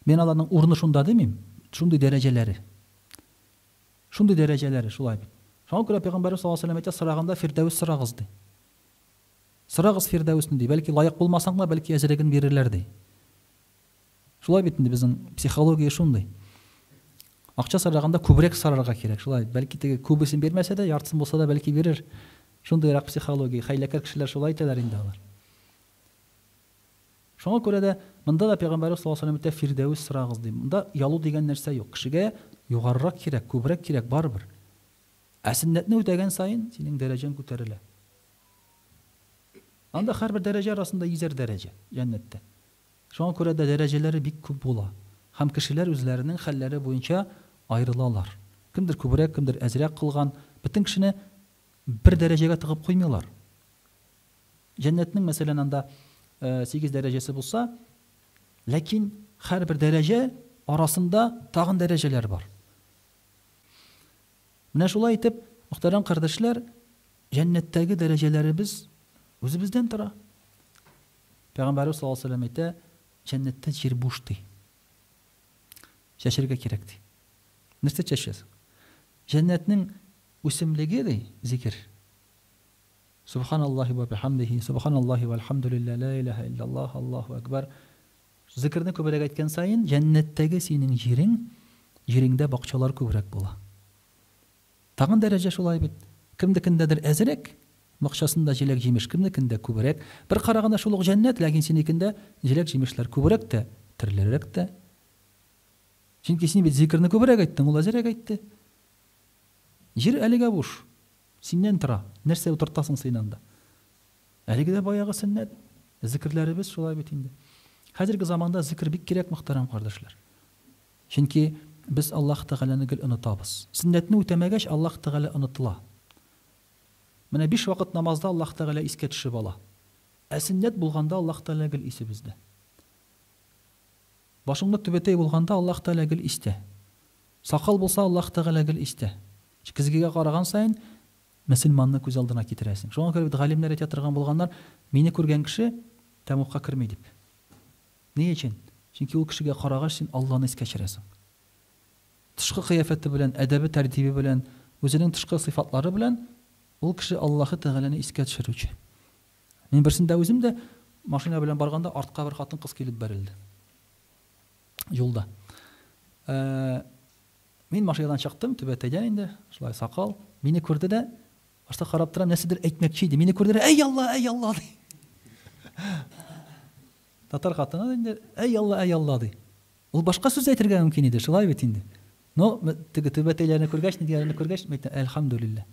Мен аларның урыны шунда димим, шундый дәрәҗәләре. Шундый дәрәҗәләре шулай бит. Шуңа күрә Пәйгамбәр саллаллаһу алейһи ва саллям әйтә, сораганда Фирдәүс сорагыз ди. Сорагыз Фирдәүсне ди, бәлки лаек булмасаң да, бәлки әзрәген бирерләр ди. Шулай бит инде безнең психология шундый. Акча сораганда күбрәк сорарга кирәк, шулай. Бәлки теге күбесен бирмәсә дә, яртысын булса да бәлки бирер. Шундыйрак психология, хәйләкәр кешеләр шулай әйтәләр инде алар. Шуңа күрә дә монда да Пәйгамбәр саллаллаһу алейһи ва саллям Фирдәүс сорагыз ди. Монда ялу дигән нәрсә юк. Кешегә югарырак кирәк, күбрәк кирәк барыбер. Ә сөннәтне үтәгән саен синең дәрәҗәң күтәрелә. Анда һәрбер дәрәҗә арасында йөзәр дәрәҗә җәннәттә. Шуңа күрә дә дәрәҗәләре бик күп була. Һәм кешеләр үзләренең хәлләре буенча аерылалар. Кемдер күбрәк, кемдер әзрәк кылган, бөтен кешене бер дәрәҗәгә тыгып куймыйлар. Җәннәтнең мәсәлән анда 8 дәрәҗәсе булса, ләкин һәрбер дәрәҗә арасында тагын дәрәҗәләр бар. Менә шулай итеп, мөхтәрәм кардәшләр, җәннәттәге дәрәҗәләребез үзебездән тора. Пәйгамбәр саллаллаһу алейһи ва саллям әйтә, җәннәттә җир буш ди. Чәчәргә кирәк ди. Нәрсә чәчәсең? Җәннәтнең үсемлеге ди, зикр. Субханаллаһи ва бихамдихи, субханаллаһи вальхамдулиллаһ, ла илаха иллаллаһ, Аллаһу акбар. Зикрне күбрәк әйткән саен, җәннәттәге синең җириңдә бакчалар күбрәк була. Тагын дәрәҗә шулай бит. Кемдекендәдер әзрәк, бакчасында җиләк җимеш, кемдекендә күбрәк. Бер караганда шул ук җәннәт, ләкин синекендә җиләк җимешләр күбрәк тә, тирлерәк тә. Чөнки син бит зикрне күбрәк әйттең, ул әзрәк әйтте. Җир әлегә буш. Синнән тора. Нәрсә утыртасың син анда? Әлеге дә баягы сөннәт. Зикрләребез шулай бит инде. Хәзерге заманда зикр бик кирәк, мөхтәрәм кардәшләр. Чөнки без Аллаһ Тәгаләне гел онытабыз. Сөннәтне үтәмәгәч Аллаһ Тәгалә онытыла. Менә 5 вакыт намазда Аллаһ Тәгалә искә төшеп ала. Ә сөннәт булганда Аллаһ Тәгалә гел исебездә. Башыңны төбәтәй булганда Аллаһ Тәгалә гел истә. Сакал булса Аллаһ Тәгалә гел истә. Кизгегә караган саен мөселманны күз алдына китерәсең. Шуңа күрә галимнәр әйтә торган булганнар, мине күргән кеше тәмугка керми дип. Ни өчен? Чөнки ул кешегә карагач син Аллаһны искә төшерәсең. Тышкы кыяфәте белән, әдәбе, тәртибе белән, үзенең тышкы сыйфатлары белән Ул кеше Аллаһы Тәгаләне искә төшерүче. Мин берсендә үзем дә машина белән барганда артка бер хатын кыз килеп бәрелде. Юлда. Мин машинадан чыктым, түбәтәйдән инде, шулай сакал. Мине күрде дә, башта карап торам, нәрсәдер әйтмәкче иде. Мине күрде дә, "Эй Алла!" ди. Татар хатыны инде, "Эй Алла!" ди. Ул башка сүз әйтергә мөмкин иде, шулай бит инде. Но теге түбәтәйләрне күргәч, дигәнне күргәч, мәйтә, "Әлхәмдүлилләh."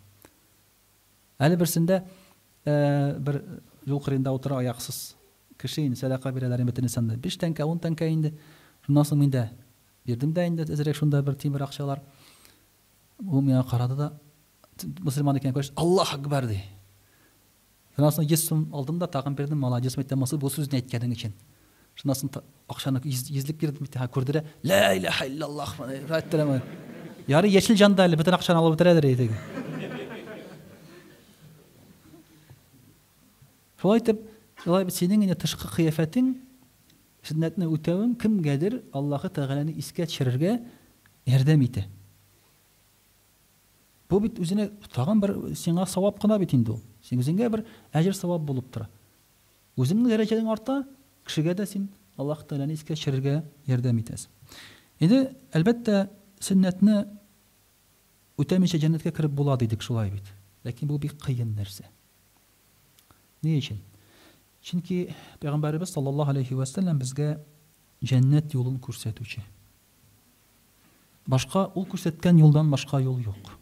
Әле берсендә бер юл кырыында утыра аяксыз кеше инде, садака бирәләр инде санда. 5 тәңкә, 10 тәңкә инде. Шуннан соң миндә бирдем дә инде, әзрәк шунда бер тимер акчалар. Ул миңа карады да, мусульман икән күреш, "Аллаһ акбар" ди. Шуннан соң 100 сум алдым да тагын бирдем, молодец, мәйтә, "Мусул бу сүзне әйткәнең өчен." Шуннан соң акчаны йөзлек бирдем, мәйтә, күрде дә, "Ла илаха иллаллаһ" әйттем. Ярый яшел жанда әле бөтен акчаны алып бетерәдер иде. Шулай итеп, шулай бит синең инде тышкы кыяфәтең, сүннәтне үтәвең кемгәдер Аллаһы Тәгаләне искә төшерергә ярдәм итә. Бу бит үзенә тагын бер сиңа савап кына бит инде ул. Син үзеңә бер әҗр савап булып тора. Үзеңнең дәрәҗәң арта, кешегә дә син Аллаһ Тәгаләне искә төшерергә ярдәм итәсең. Инде әлбәттә сүннәтне үтәмичә җәннәткә кирип була дидек, шулай бит. Ләкин бу бик кыен нәрсә. Ни өчен? Чөнки Пәйгамбәрбез саллаллаһу алейхи ва саллям безгә җәннәт юлын күрсәтүче. Башка ул күрсәткән юлдан башка юл юк.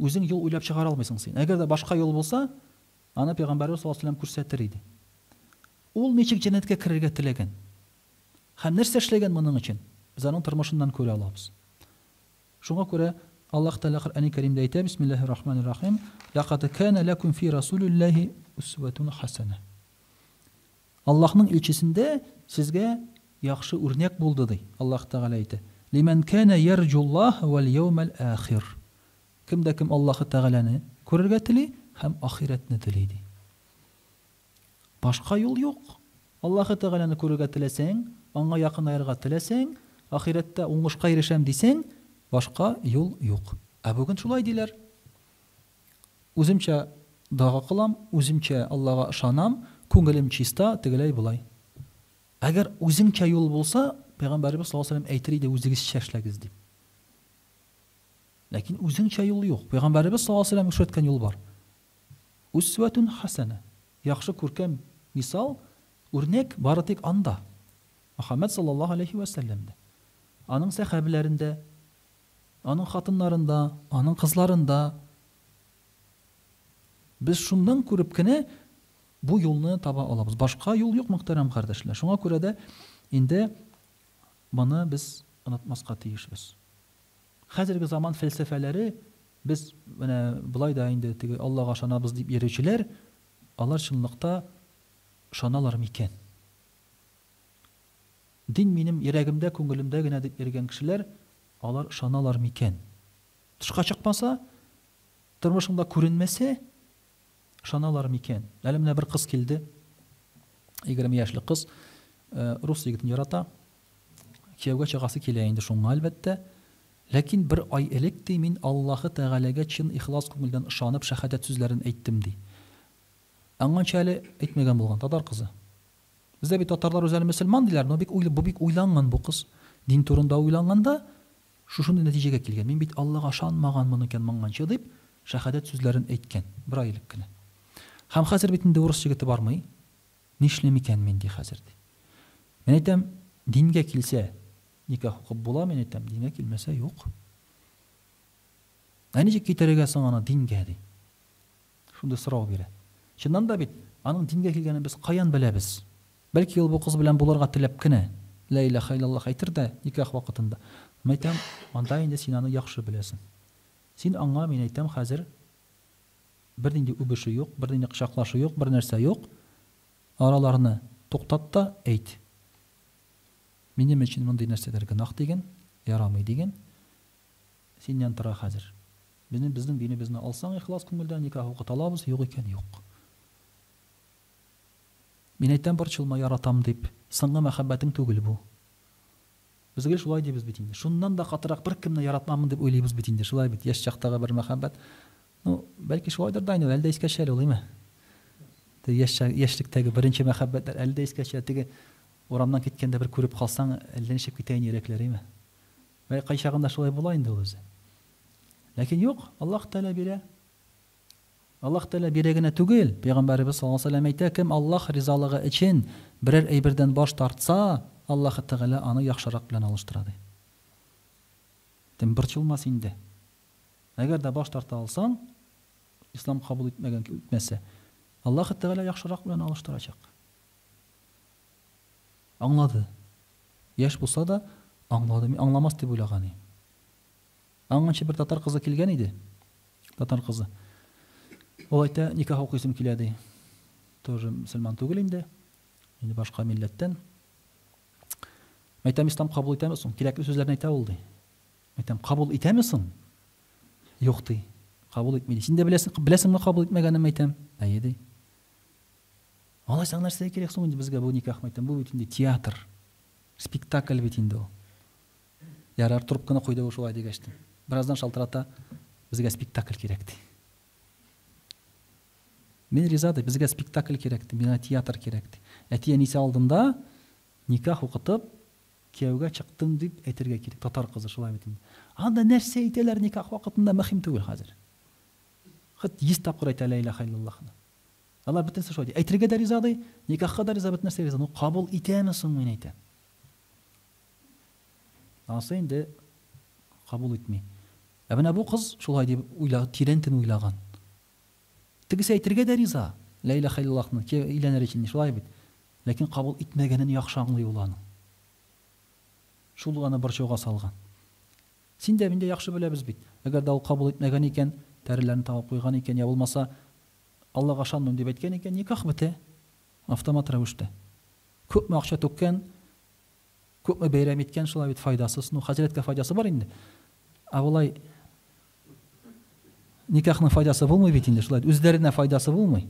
Үзең юл уйлап чыгара алмыйсың син. Әгәр дә башка юл булса, аны Пәйгамбәрбез саллаллаһу алейхи ва саллям күрсәтер иде. Ул ничек җәннәткә кирергә теләгән? Һәм нәрсә эшләгән моның өчен? Без аның тормышыннан күрә алабыз. Шуңа күрә Аллаһ Тәгалә Коръән-и Кәримдә әйтә: "Бисмиллаһир-рахманир-рахим. Лaqad kana lakum fi rasulillahi uswatun hasana." Аллаһның илчесендә сезгә яхшы үрнәк булды ди. Аллаһ Тәгалә әйтә: "Лиман kana yarjullah wal yawmal akhir." Кемдә кем Аллаһ Тәгаләне күрергә тели һәм ахиратны тели ди. Башка юл юк. Аллаһ Тәгаләне күрергә теләсәң, аңа якынайырга теләсәң, ахиратта уңышка ирешәм дисәң, башка юл юк. Ә бүген шулай диләр. Үземчә дага кылам, үземчә Аллага ышанам, күңелем чиста, тегеләй булай. Әгәр үземчә юл булса, Пәйгамбәрбез саллаллаһу алейһи ва саллям әйтер иде, үзегезчә эшләгез дип. Ләкин үзеңчә юл юк. Пәйгамбәрбез саллаллаһу алейһи ва саллям күрсәткән юл бар. Усватун хасана. Яхшы күркәм мисал, үрнәк бары тик анда. Мөхәммәд саллаллаһу алейһи ва саллямда. Аның сахабаларында, аның хатыннарында, аның кызларында. Без шундан күреп кенә бу юлны таба алабыз. Башка юл юк, мөхтәрәм кардәшләр. Шуңа күрә дә инде моны без онытмаска тиешбез. Хәзерге заман фәлсәфәләре без менә булай да инде теге Аллага ышанабыз дип йөрүчеләр, алар чынлыкта ышаналар микән? Дин минем йөрәгемдә, күңелемдә генә дип йөргән кешеләр, алар ышаналар микән? Тышка чыкмаса, тормышында күренмәсә, ышаналар микән? Әле менә бер кыз килде, 20 яшьлек кыз, рус егетен ярата, кияүгә чыгасы килә инде шуңа әлбәттә. Ләкин бер ай элек ди мин Аллаһы Тәгаләгә чын ихлас күңелдән ышанып шәһадәт сүзләрен әйттем ди. Аңганча әле әйтмәгән булган татар кызы. Бездә бит татарлар үзләре мөселман диләр, но бик уйланган бу кыз. Дин турында уйланганда шушындай нәтиҗәгә килгән. Мин бит Аллага ышанмаганмын икән моңганча дип шәһадәт сүзләрен әйткән. Бер ай элек кенә. Һәм хәзер бит инде урыс җегете бармый. Нишләм икән мин ди хәзер ди. Мен әйтәм, дингә килсә никах укып була, мен әйтәм, дингә килмәсә юк. Ничек китәргә соң аны дингә ди. Шунда сорау бирә. Чыннан да бит аның дингә килгәнен без каян беләбез? Бәлки ул бу кыз белән булырга теләп кенә ла илаха иллаллаһ әйтер дә никах вакытында. Мен әйтәм, анда инде син аны яхшы беләсең. Син аңа, мен әйтәм, хәзер бернинди үбеше юк, бернинди кычаклашы юк, бер нәрсә юк. Араларны туктат та әйт. Минем өчен мондый нәрсәләр гөнаһ дигән, ярамый дигән. Синнән тора хәзер. Безнең динебезне алсаң, ихлас күңелдән никах укыта алабыз, юк икән юк. Мин әйтәм, борчылма, яратам дип, соңгы мәхәббәтең түгел бу. Безгә шулай дибез бит инде. Шуннан да катырак бер кемне яратмамын дип уйлыйбыз бит инде. Шулай бит, яшь чактагы бер мәхәббәт. Бәлки шулайдыр да инде, әле дә искә төшәр ул, име? Яшьлектәге беренче мәхәббәтләр әле дә искә төшәр. Теге урамнан киткәндә бер күреп калсаң, әллә ничек китә инде йөрәкләр, име? Вә кай чагында шулай була инде ул үзе. Ләкин юк, Аллаһ Тәгалә бирә. Аллаһ Тәгалә бирә генә түгел. Пәйгамбәрбез саллаллаһу алейһи ва сәллям әйтә, кем Аллаһ ризалыгы өчен берәр әйбердән баш тартса, Аллаһ Тәгалә аны яхшырак белән алыштыра ди. Тем борчылмас инде. Әгәр дә баш тарта алсаң, ислам кабул итмәгән үтмәсә, Аллаһ Тәгалә яхшырак белән алыштырачак. Аңлады. Яшь булса да аңлады, аңламас дип уйлаган иде. Аңганчы бер татар кызы килгән иде. Татар кызы. Ул әйтә, никах укыйсым килә ди. Тоже мөселман түгел инде. Инде башка милләттән. Әйтәм, ислам кабул итәме соң? Кирәкле сүзләрне әйтә ул ди. Әйтәм, кабул итәме соң? Юк ди. Кабул итмәде. Син дә беләсеңме кабул итмәгәнне әйтәм? Әйе ди. Алайсаң нәрсә кирәк соң инде безгә бу никах әйтәм? Бу бит инде театр. Спектакль бит инде ул. Ярар, трубканы куйды ул шулай дигәчтем. Бираздан шалтырата, безгә спектакль кирәк ди. Мен риза ди, безгә спектакль кирәк ди, миңа театр кирәк ди. Әтие нисе алдында никах укытып, кияүгә чыктым дип әйтергә кирәк. Татар кызы шулай бит инде. Анда нәрсә әйтәләр никах вакытында мөһим түгел хәзер. Хәт 100 тапкыр әйтә ла илаһа иллаллаһны. Алар бөтенсе шулай ди. Әйтергә дә риза ди, никахка да риза, бөтен нәрсә риза. Ну кабул итәме соң мен әйтәм. Асы инде кабул итми. Әбен бу кыз шулай дип уйлаган, тирәнтен уйлаган. Тегесе әйтергә дә риза. Ла илаһа иллаллаһны иләнер өчен шулай бит. Ләкин кабул итмәгәнен яхшы аңлый ул аны. Шул аны борчуга салган. Син дә, мин дә яхшы беләбез бит. Әгәр дә ул кабул итмәгән икән, тәреләрне табып куйган икән, я булмаса Аллаһка ышанмыйм дип әйткән икән, никах бетә. Автомат рәвештә. Күпме акча төккән, күпме бәйрәм иткән, шулай бит файдасыз. Ну хәзрәткә файдасы бар инде. Авылай никахның файдасы булмый бит инде, шулай үзләренә файдасы булмый.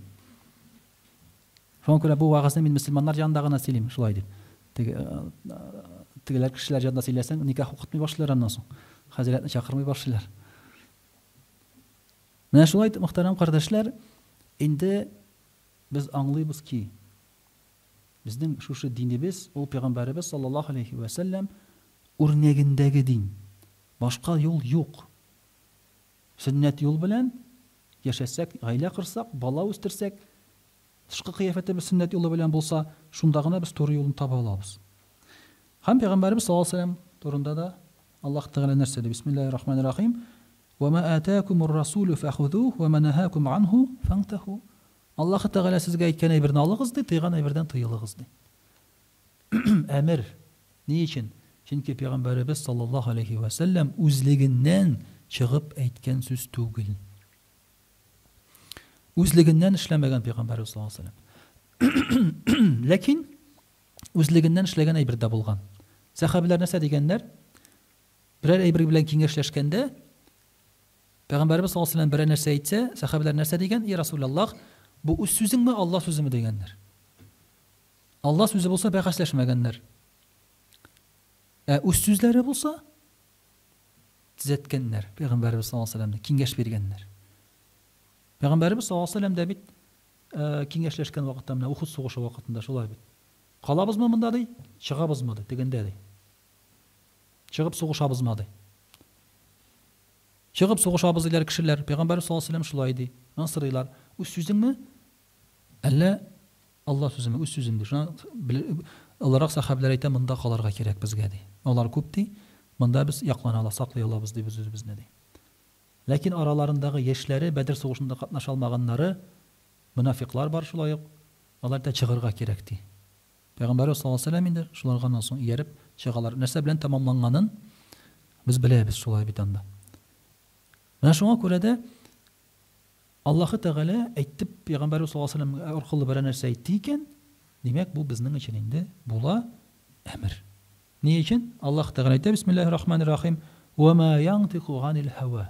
Шуңа күрә бу вагызны мин мөселманнар янында гына сөйлим, шулай дип. Тегеләр кешеләр янында сөйләсәң, никах укытмый башлыйлар аннан соң. Хәзрәтне чакырмый башлыйлар. Менә шулай итеп, мөхтәрәм кардәшләр, инде без аңлыйбыз ки, безнең шушы динебез, ул Пәйгамбәрбез саллаллаһу алейһи ва сәллям үрнәгендәге дин. Башка юл юк. Сөннәт юл белән яшәсәк, гаилә кырсак, бала үстерсәк, тышкы кыяфәтебез сөннәт юлы белән булса, шунда гына без туры юлны таба алабыз. Һәм Пәйгамбәрбез саллаллаһу алейһи ва сәллям турында да Аллаһ Тәгалә нәрсә ди? Бисмиллаһир-рахманир-рахим. Ва ма атакумур-расулу фахудуһу ва ма нахакум анху фантаху. Аллаһ Тәгалә сезгә әйткән әйберне алыгыз ди, тыйган әйбердән тыелыгыз ди. Әмер. Ни өчен? Чөнки Пәйгамбәрбез саллаллаһу алейһи ва сәллям үзлегеннән чыгып әйткән сүз түгел. Үзлегеннән эшләмәгән Пәйгамбәрбез саллаллаһу алейһи ва сәллям. Ләкин үзлегеннән эшләгән әйбер дә булган. Сахабилар нәрсә дигәннәр? Берәр әйбер белән киңәшләшкәндә, Пәйгамбәрбез саллаллаһу алейһи ва сәллям берәр нәрсә әйтсә, сахабилар нәрсә дигән? И Расулаллаһ, бу үз сүзеңме, Аллаһ сүземе дигәннәр. Аллаһ сүзе булса бәхәсләшмәгәннәр. Үз сүзләре булса төзәткәннәр. Пәйгамбәрбез саллаллаһу алейһи ва сәллямны киңәш биргәннәр. Пәйгамбәрбез саллаллаһу алейһи ва сәллям дә бит киңәшләшкән вакытта, менә Ухуд сугышы вакытында шулай бит. Калабызмы монда ди, чыгабызмы ди, дигәндә ди. Чыгып сугышабызмы ди. Чыгып сугышабыз диләр кешеләр. Пәйгамбәр саллаллаһу алейһи ва сәллям шулай ди. Насырыйлар. Үз сүзеңме? Әллә Аллаһ сүземе? Үз сүзем ди. Шуңа аларак сахабилар әйтә, монда калырга кирәк безгә ди. Алар күп ди. Монда без яклана ала, саклый алабыз ди без үзебезне ди. Ләкин араларындагы яшьләре, Бәдер сугышында катнаша алмаганнары, мунафиклар бар шулай ук. Алар да чыгырга кирәк ди. Пәйгамбәр саллаллаһу алейһи ва сәллям инде шулардан соң ияреп чыгалар. Нәрсә белән тәмамланганын без беләбез шулай бит анда. Менә шуңа күрә дә Аллаһ Тәгалә әйтеп Пәйгамбәр саллаллаһу алейһи ва сәллям аркылы бер нәрсә әйтте икән, димәк бу безнең өчен инде була әмер. Ни өчен? Аллаһ Тәгалә әйтә, бисмиллаһир-рахманир-рахим, ва ма янтиқу ганил һава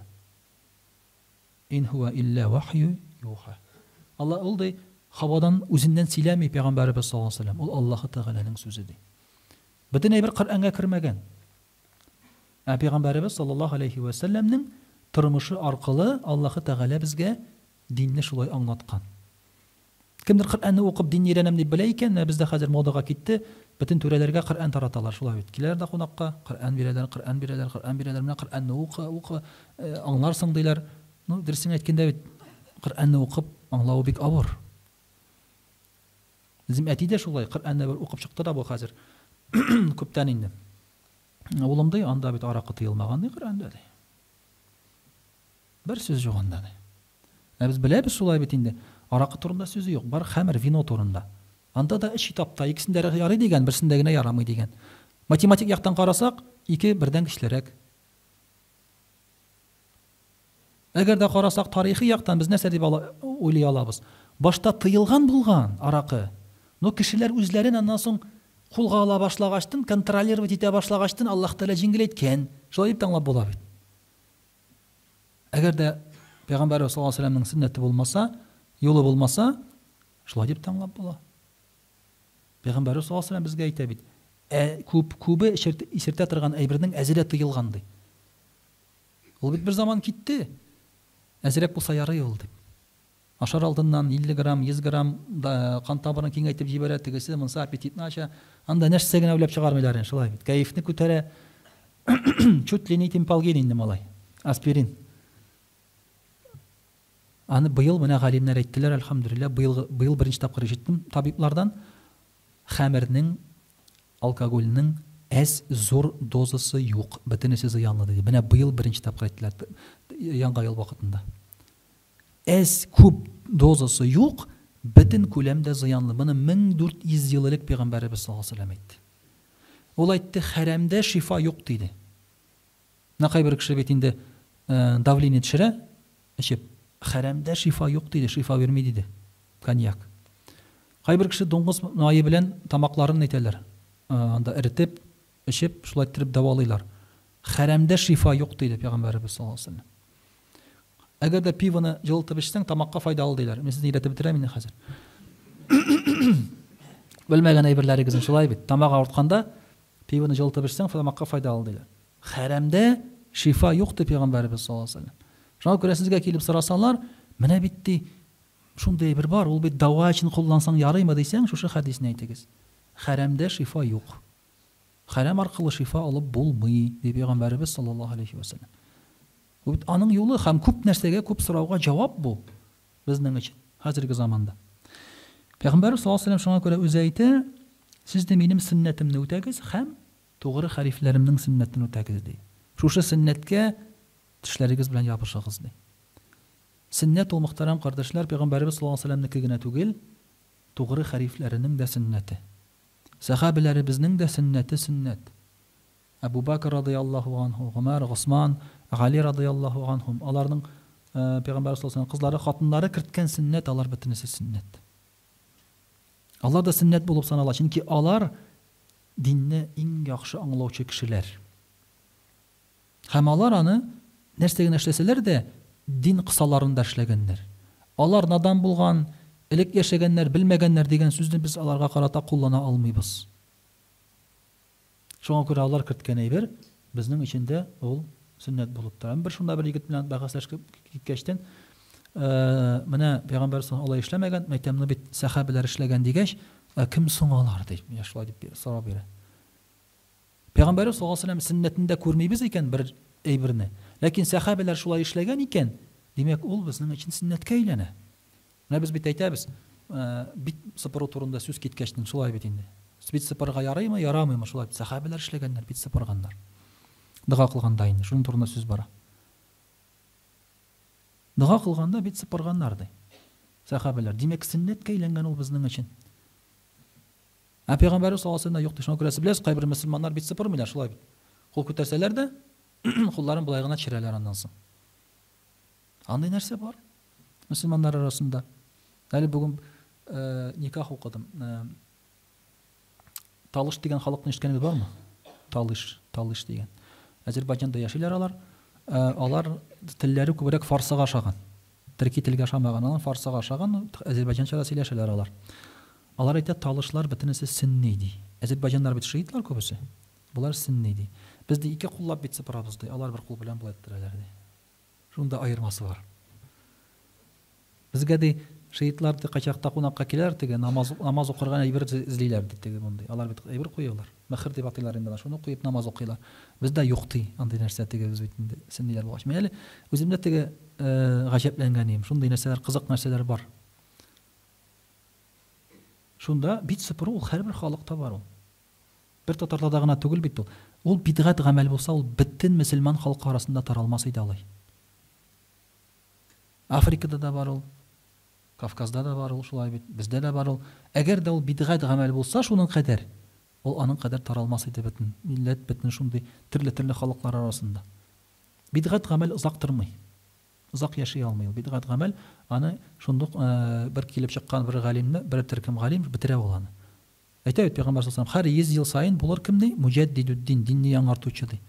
ин хуа илля вахью юха. Аллаһ ул ди хавадан үзеннән сөйләми Пәйгамбәрбез саллаллаһу алейһи ва сәллям. Ул Аллаһ Тәгаләнең сүзе ди. Бөтен әйбер Коръәнгә кермәгән. Пәйгамбәрбез саллаллаһу алейһи ва сәллямнең тормышы аркылы Аллаһы Тәгалә безгә динне шулай аңлаткан. Кемдер Коръәнне укып дин өйрәнәм дип белә икән, бездә хәзер модага китте, бөтен түрәләргә Коръән тараталар, шулай бит. Киләләр дә кунакка, Коръән бирәләр, Коръән бирәләр, Коръән бирәләр, менә Коръәнне укы, аңларсың диләр. Ну, дөресен әйткәндә бит, Коръәнне укып аңлау бик авыр. Bizim әти дә шулай, Коръәнне бер укып чыкты да бу хәзер. Күптән инде. Улым ди, анда бит аракы тыелмаган ди Коръәндә ди. Бер сүз юк анда ди. Без беләбез шулай бит инде. Аракы турында сүзе юк, бар хәмер, вино турында. Анда да эш этапта, икесендә ярый дигән, берсендә генә ярамый дигән. Математик яктан карасак, ике бердән көчлерәк. Әгәр дә карасак тарихи яктан без нәрсә дип уйлый алабыз? Башта тыелган булган аракы. Но кешеләр үзләрен аннан соң кулга ала башлагачтын, контролировать итә башлагачтын Аллаһ Тәгалә җиңеләйткән. Шулай дип аңлап була бит. Әгәр дә Пәйгамбәр саллаллаһу алейһи ва сәлләмнең сөннәте булмаса, юлы булмаса, шулай дип аңлап була. Пәйгамбәр саллаллаһу алейһи ва сәлләм безгә әйтә бит. Күбе исертә торган әйбернең әзерә тыелган ди. Ул бит бер заман китте. Әзерәк булса ярый ул дип. Ашар алдыннан 50 грамм, 100 грамм кан табырын киңәйтеп җибәрә, тегесе монса аппетитны ача. Анда нәрсә генә уйлап чыгармыйлар, шулай бит. Кайфны күтәрә. Чуть ли не темпалген инде малай. Аспирин. Аны быел менә галимнәр әйттеләр, әлхәмдүлилләh, быел беренче тапкыр ишеттем табиблардан. Хәмернең, алкогольнең әз зур дозасы юк, бөтенесе зыянлы диде. Менә быел беренче тапкыр әйттеләр, яңа ел вакытында. Әз күп дозасы юк, бөтен күләмдә зыянлы. Моны 1400 ел элек Пәйгамбәрбез саллаллаһу алейһи ва сәлләм әйтте. Ул әйтте, хәрәмдә шифа юк диде. Накай бер кеше бит инде давление төшерә, эчеп, хәрәмдә шифа юк диде, шифа верми диде. Коньяк. Кайбер кеше дуңгыз майы белән тамакларын әйтәләр. Анда эритеп, эчеп, шулай итеп давалыйлар. Хәрәмдә шифа юк диде Пәйгамбәрбез саллаллаһу алейһи ва сәлләм. Әгәр дә пивоны җылытып эчсәң, тамакка файдалы диләр. Мен сезне өйрәтеп бетерәм инде хәзер. Белмәгән әйберләрегезне шулай бит. Тамак авыртканда пивоны җылытып эчсәң, тамакка файдалы диләр. Хәрәмдә шифа юк дип Пәйгамбәрбез саллаллаһу алейһи ва сәлләм. Шуңа күрә сезгә килеп сорасалар, менә бит шундай бер бар, ул бит дава өчен куллансаң ярыймы дисәң, шушы хәдисне әйтегез. Хәрәмдә шифа юк. Хәрәм аркылы шифа алып булмый дип Пәйгамбәрбез саллаллаһу алейһи ва сәлләм. Бу бит аның юлы һәм күп нәрсәгә, күп сорауга җавап бу безнең өчен хәзерге заманда. Пәйгамбәр саллаллаһу алейһи ва сәлләм шуңа күрә үзе әйтә, сез дә минем сөннәтемне үтәгез һәм тугры хәрифләремнең сөннәтен үтәгез ди. Шушы сөннәткә тешләрегез белән ябышыгыз ди. Сөннәт ул мөхтәрәм кардәшләр, Пәйгамбәрбез саллаллаһу алейһи ва сәлләмнеке генә түгел, тугры хәрифләренең дә сөннәте. Сахабаларыбызның да сөннәте сөннәт. Абу Бакр радиллаһу анһу, Умар, Усман, Али радиллаһу анһум, аларның Пәйгамбәр саллаллаһу алейһи ва сәлләм кызлары, хатыннары керткән сөннәт, алар бөтенесе сөннәт. Алар да сөннәт булып санала, чөнки алар динне иң яхшы аңлаучы кешеләр. Һәм алар аны нәрсә генә эшләсәләр дә дин кысаларында эшләгәннәр. Алар надан булган, элек яшәгәннәр, белмәгәннәр дигән сүзне без аларга карата куллана алмыйбыз. Шуңа күрә алар керткән әйбер безнең өчен ул сөннәт булып тора. Бер шунда бер егет белән бәхәсләшеп киткәчтән, менә Пәйгамбәр саллаллаһу алейһи ва сәлләм эшләмәгән, мәктәпне бит сахабалар эшләгән дигәч, кем соң алар дип шулай дип сорап бирә. Пәйгамбәр саллаллаһу алейһи ва сәлләм сөннәтендә күрмибез икән бер әйберне. Ләкин сахабалар шулай эшләгән икән, димәк ул безнең өчен сөннәткә әйләнә. Менә без бит әйтәбез, бит сыпыру турында сүз киткәчтән шулай бит инде. Бит сыпырга ярыймы, ярамыймы, шулай сахабалар эшләгәннәр, бит сыпырганнар. Дога кылганда инде шуның турында сүз бара. Дога кылганда бит сыпырганнар ди. Сахабалар, димәк сөннәткә әйләнгән ул безнең өчен. Пәйгамбәр саллаллаһу алейһи ва сәлләм юк, шуңа күрә беләсез, кайбер мөселманнар бит сыпырмыйлар, шулай бит. Кул күтәрсәләр дә, кулларын булай гына төшерәләр аннан соң. Андый нәрсә бар мөселманнар арасында. Әле бүген никах укыдым. Талыш дигән халыкны ишеткәнегез бармы? Талыш дигән. Азәрбайҗанда яшиләр алар. Алар телләре күбрәк фарсыга ашаган. Төрки телгә ашамаган, алар фарсыга ашаган, азәрбайҗанча сөйләшәләр алар. Алар әйтә, талышлар бөтенесе сөнни ди. Азәрбайҗаннар бит шиитлар күбесе. Булар сөнни ди. Без дә ике куллап бит сыпырабыз ди. Алар бер кул белән булай иттерәләр ди. Шунда айырмасы бар. Безгә ди шиитлар качакта кунакка киләр, теге намаз укырга әйбер эзлиләр ди, теге мондай. Алар бит әйбер куялар. Мәхр дип атыйлар инде, шуны куеп намаз укыйлар. Бездә юк ди, андый нәрсә теге без бит инде сөнниләр булгач. Мен әле үземдә теге гаҗәпләнгән идем. Шундай нәрсәләр, кызык нәрсәләр бар. Шунда бит сыпыру ул һәрбер халыкта бар ул. Бер татарларда гына түгел бит ул. Ул бидгат гамәл булса, ул бөтен мөселман халкы арасында таралмас иде алай. Африкада да бар ул, Кавказда да бар ул, шулай бит, бездә дә бар ул. Әгәр дә ул бидгат гамәл булса, шуның кадәр, ул аның кадәр таралмас иде бөтен милләт, бөтен шундый төрле халыклар арасында. Бидгат гамәл узак тормый. Узак яши алмый ул. Бидгат гамәл аны шундук бер килеп чыккан бер галимне, бер төркем галим бетерә ул аны. Әйтә бит Пәйгамбәр саллаллаһу алейһи ва саллям, һәр 100 ел сайын булыр кемне? Муҗаддидуд-дин, динне яңартучы ди.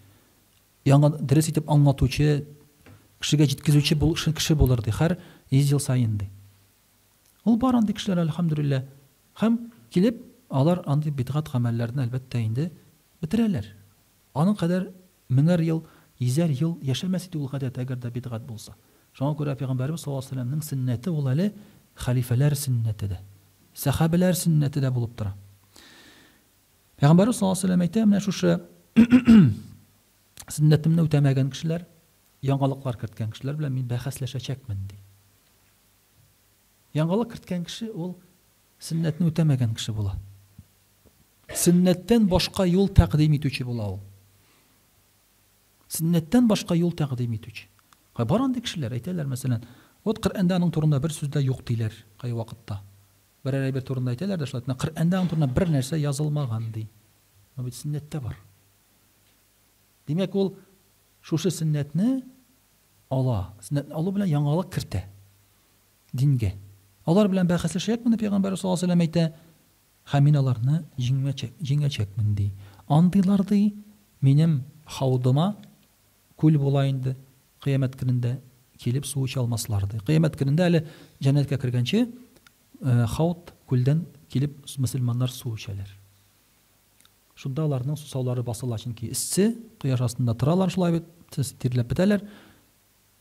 Яңа дөрес итеп аңлатучы, кешегә җиткезүче кеше булыр ди, һәр 100 ел сайын ди. Ул бар андый кешеләр, әлхәмдүлилләһ. Һәм килеп алар андый бидгат гамәлләрне әлбәттә инде бетерәләр. Аның кадәр 1000 ел, 100 ел яшәмәс иде ул гадәт, әгәр дә бидгат булса. Шуңа күрә Пәйгамбәрбез саллаллаһу алейһи ва саллямның сөннәте ул әле халифалар сөннәте дә, сахабалар сөннәте дә булып тора. Пәйгамбәрбез саллаллаһу алейһи ва саллям әйтә, менә шушы сөннәтемне үтәмәгән кешеләр, яңалыклар керткән кешеләр белән мин бәхәсләшәчәкмен ди. Яңалык керткән кеше ул сөннәтне үтәмәгән кеше була. Сөннәттән башка юл тәкъдим итүче була ул. Сөннәттән башка юл тәкъдим итүче. Бар андый кешеләр әйтәләр, мәсәлән, вот Коръәндә аның турында бер сүз дә юк диләр, кай вакытта. Бер турында әйтәләр дә шулай, Коръәндә аның турында бер нәрсә язылмаган ди. Бу бит сөннәттә бар. Димәк, ул шушы сөннәтне ала, сөннәтне алу белән яңалык кертә дингә. Алар белән бәхәсләшәкмен, Пәйгамбәр саллаллаһу алейһи ва саллям әйтә, һәм мин аларны җиңәчәкмен ди. Андыйлар ди, минем хаудыма күл була инде, кыямәт көнендә килеп су эчә алмаслар ди. Кыямәт көнендә әле җәннәткә кергәнче хауд күлдән килеп мөселманнар су эчәләр. Шунда аларның сусаулары басыла, чөнки иссе, кояш астында торалар, шулай бит тирләп бетәләр.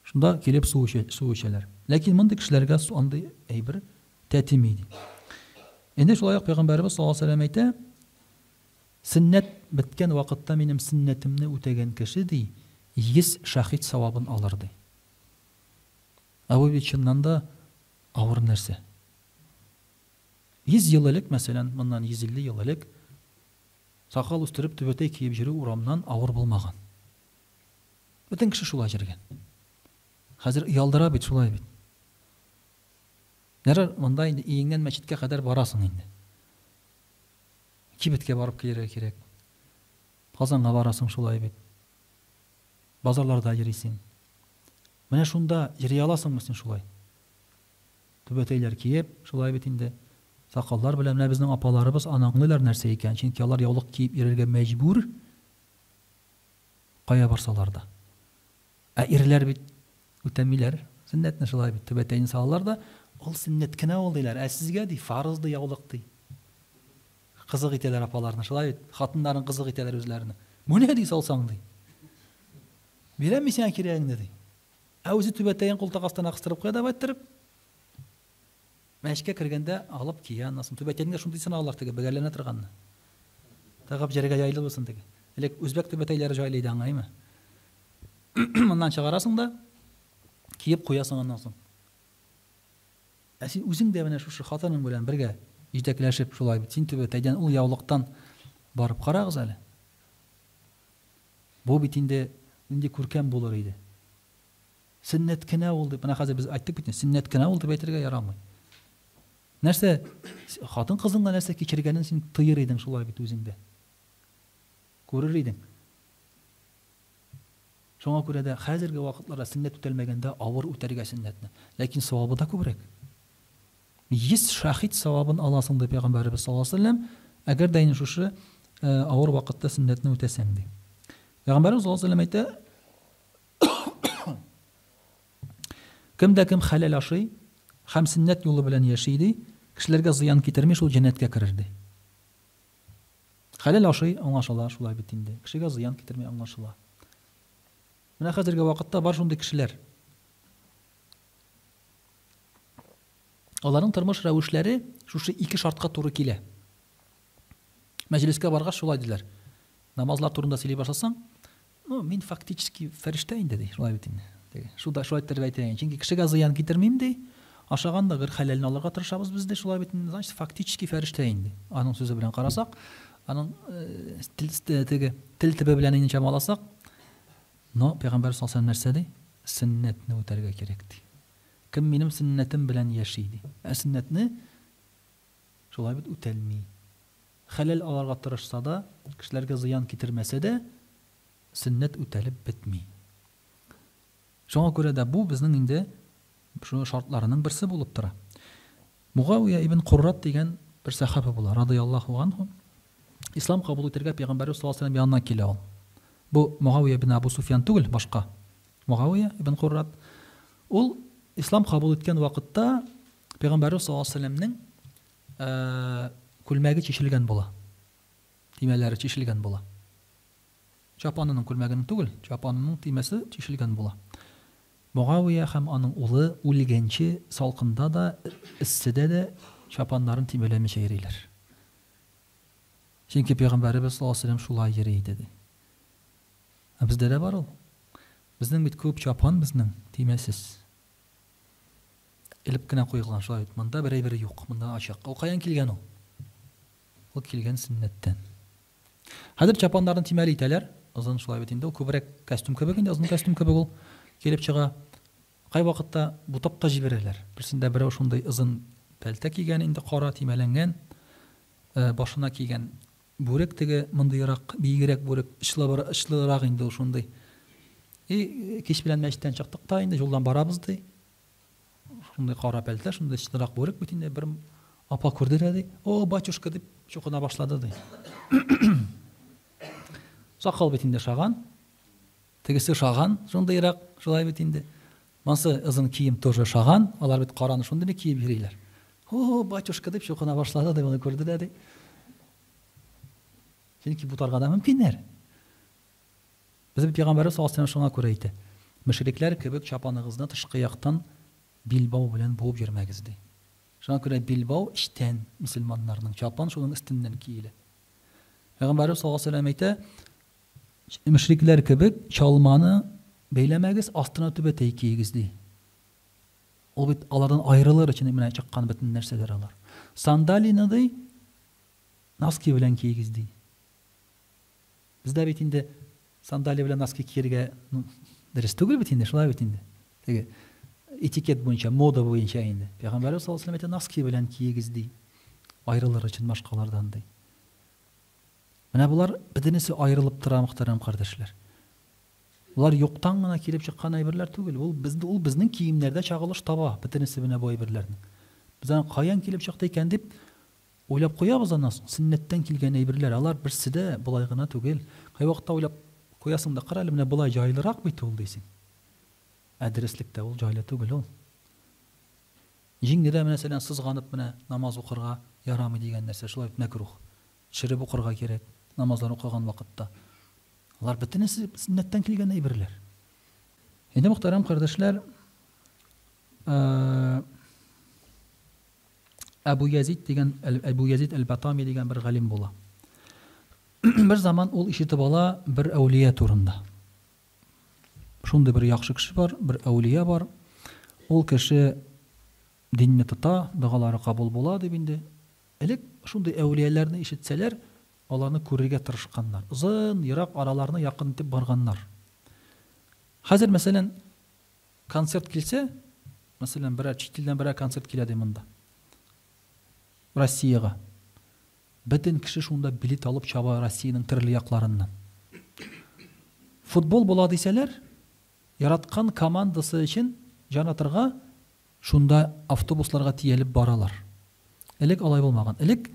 Шунда килеп су эчәләр. Ләкин мондый кешеләргә андый әйбер тәтими ди. Инде шулай ук Пәйгамбәрбез саллаллаһу алейһи ва саллям әйтә, сөннәт беткән вакытта минем сөннәтемне үтәгән кеше ди, 100 шахид савабын алыр ди. Бу бит чыннан да авыр нәрсә. 100 ел элек, мәсәлән, моннан 150 ел элек сакал үстереп түбәтәй киеп йөрү урамнан авыр булмаган. Бөтен кеше шулай йөргән. Хәзер ялдыра бит, шулай бит. Нәре монда инде иңнән мәчеткә кадәр барасың инде. Кибеткә барып килергә кирәк. Казанга барасың, шулай бит. Базарларда йөрисең. Менә шунда йөри аласыңмы син шулай? Түбәтәйләр киеп, шулай бит инде. Сакаллар белән менә безнең апаларыбыз аңлыйлар нәрсә икән, чөнки алар яулык киеп йөрергә мәҗбүр. Кая барсалар да. Ирләр бит үтәмиләр. Сөннәтне шулай бит түбәтәйне салалар да, ул сөннәт кенә ул диләр. Сезгә ди фарыз ди, яулык ди. Кызык итәләр апаларны, шулай бит. Хатыннарын кызык итәләр үзләренә. Моны ди салсаң ди. Бирәм сиңа кирәгеңне ди. Үзе түбәтәйен култык астына кыстырып куя да байтырып. Мәчкә кергәндә алып киян, асын түбәтәйне шундый сыналар теге бәгәлләнә торганны. Тагып җәргә яйлы булсын теге. Элек үзбәк түбәтәйләре җайлыйды аңаймы? Моннан чыгарасың да киеп куясың аннан соң. Син үзең дә менә шушы хатының белән бергә җитәкләшеп шулай бит. Син түбәтәйдән ул яулыктан барып карагыз әле. Бу бит инде күркәм булыр иде. Сөннәт кенә ул дип, менә хәзер без әйттек бит, сөннәт кенә ул дип әйтергә ярамый. Нәрсә, хатын кызыңга нәрсә кичергәнен син тыйыр идең шулай бит үзеңдә. Күрер идең. Шуңа күрә дә хәзерге вакытларда сөннәт үтәлмәгәндә авыр үтәргә сөннәтне. Ләкин савабы да күбрәк. 100 шахид савабын аласың дип Пәйгамбәрбез саллаллаһу алейһи ва саллям, әгәр дә шушы авыр вакытта сөннәтне үтәсәң ди. Пәйгамбәрбез саллаллаһу алейһи ва саллям әйтә, кем хәләл ашый, һәм сөннәт юлы белән яши ди, кешеләргә зыян китерми, шул җәннәткә керер ди. Хәләл ашый, аңлашыла шулай бит инде. Кешегә зыян китерми, аңлашыла. Менә хәзерге вакытта бар шундый кешеләр. Аларның тормыш рәвешләре шушы ике шартка туры килә. Мәҗлескә баргач шулай диләр. Намазлар турында сөйли башласаң, мин фактически фәрештә инде ди, шулай бит инде. Шуда шулай итеп әйтәйин. Чөнки кешегә зыян китермим ди. Ашаганда гыр хәләлне алырга тырышабыз без дә, шулай бит инде. Значит, фактически фәрештә инде. Аның сүзе белән карасак, аның тел төбе белән инде чамаласак, Пәйгамбәр саллаллаһу алейһи ва саллям нәрсә ди? Сөннәтне үтәргә кирәк ди. Кем минем сөннәтем белән яши ди. Сөннәтне шулай бит үтәлми. Хәләл аларга тырышса да, кешеләргә зыян китермәсә дә, сөннәт үтәлеп бетми. Шуңа күрә дә бу безнең инде шу шартларының берсе булып тора. Мугавия ибн Куррат дигән бер сахаба була, радиллаһу анһу. Ислам кабул итәргә Пәйгамбәр саллаллаһу алейһи ва саллям янына килә ул. Бу Мугавия ибн Абу Суфьян түгел, башка. Мугавия ибн Куррат. Ул ислам кабул иткән вакытта Пәйгамбәр саллаллаһу алейһи ва саллямның күлмәге чишелгән була. Тимәләре чишелгән була. Чапанының күлмәгенең түгел, чапанының тимәсе чишелгән була. Мугавия һәм аның улы үлгәнче салкында да, иссидә дә чапаннарын тимәләмичә йөриләр. Чөнки Пәйгамбәрбез саллаллаһу алейһи ва саллям шулай йөри иде. Бездә дә бар ул. Безнең бит күп чапан безнең тимәсез. Илеп кенә куйган шулай. Монда берәй-бер юк, монда ачык. Ул каян килгән ул? Ул килгән сөннәттән. Хәзер чапаннарын тимәли итәләр. Озын шулай бит инде ул күбрәк костюм кебек инде, озын костюм кебек ул килеп чыга. Кай вакытта бутап та җибәрәләр. Берсендә берәү шундый озын пәлтә кигән инде, кара тимәләнгән, башына кигән бүрек теге мондыйрак, биегрәк бүрек, ычлырак инде ул шундый. Кич белән мәчеттән чыктык та инде юлдан барабыз ди. Шундый кара пәлтә, шундый ычлырак бүрек бит инде бер апа күрде ди. О, батюшка дип чукына башлады ди. Сакал бит инде шаган. Тегесе шаган, шундыйрак, шулай бит инде. Масы озын кием тоже шаган, алар бит караны шундый киеп йөриләр. О, батюшка дип чукына башлады ди, моны күрде ди. Чөнки бутарга да мөмкиннәр. Безнең Пәйгамбәр саллаллаһу алейһи ва саллям шуңа күрә әйтә. Мөшрикләр кебек чапаныгызны тышкы яктан билбау белән буып йөрмәгез ди. Шуңа күрә билбау иштән мусламаннарның чапан шуның өстеннән киелә. Пәйгамбәр саллаллаһу алейһи ва саллям әйтә, мөшрикләр кебек чалманы бәйләмәгез, астына түбәтәй киегез ди. Ул бит алардан аерылыр өчен менә чыккан бөтен нәрсәләр алар. Сандалины ди носки белән киегез ди. Бездә бит инде сандали белән носки киергә дөрес түгел бит инде, шулай бит инде. Теге этикет буенча, мода буенча инде. Пәйгамбәр саллаллаһу алейһи ва саллям носки белән киегез ди. Аерылыр өчен башкалардан ди. Менә булар бөтенесе аерылып тора, мөхтәрәм кардәшләр. Улар юктан гына килеп чыккан әйберләр түгел. Ул безнең киемнәрдә чагылыш таба, бөтенесе менә бу әйберләрнең. Без аны каян килеп чыкты икән дип уйлап куябыз аны. Сөннәттән килгән әйберләр, алар берсе дә булай гына түгел. Кай вакытта уйлап куясың да, кара әле менә булай җайлырак бит ул дисең. Дәреслектә ул җайлы түгел ул. Җиңнедә мәсәлән сызганып менә намаз укырга ярамый дигән нәрсә шулай мәкрух. Ширеп укырга кирәк намазлар укыган вакытта. Алар бөтенесе сөннәттән килгән әйберләр. Инде мөхтәрәм кардәшләр, Абу Язид әл-Батами дигән бер галим була. Бер заман ул ишетеп ала бер әүлия турында. Шундый бер яхшы кеше бар, бер әүлия бар. Ул кеше динне тота, дугалары кабул була дип инде. Элек шундый әүлияләрне ишетсәләр, аларны күрергә тырышканнар. Озын, ерак араларны якын итеп барганнар. Хәзер мәсәлән концерт килсә, мәсәлән бер чит илдән бер концерт килә ди монда. Россиягә. Бөтен кеше шунда билет алып чаба Россиянең төрле якларыннан. Футбол була дисәләр, яраткан командасы өчен җанатырга шунда автобусларга тиелеп баралар. Элек алай булмаган. Элек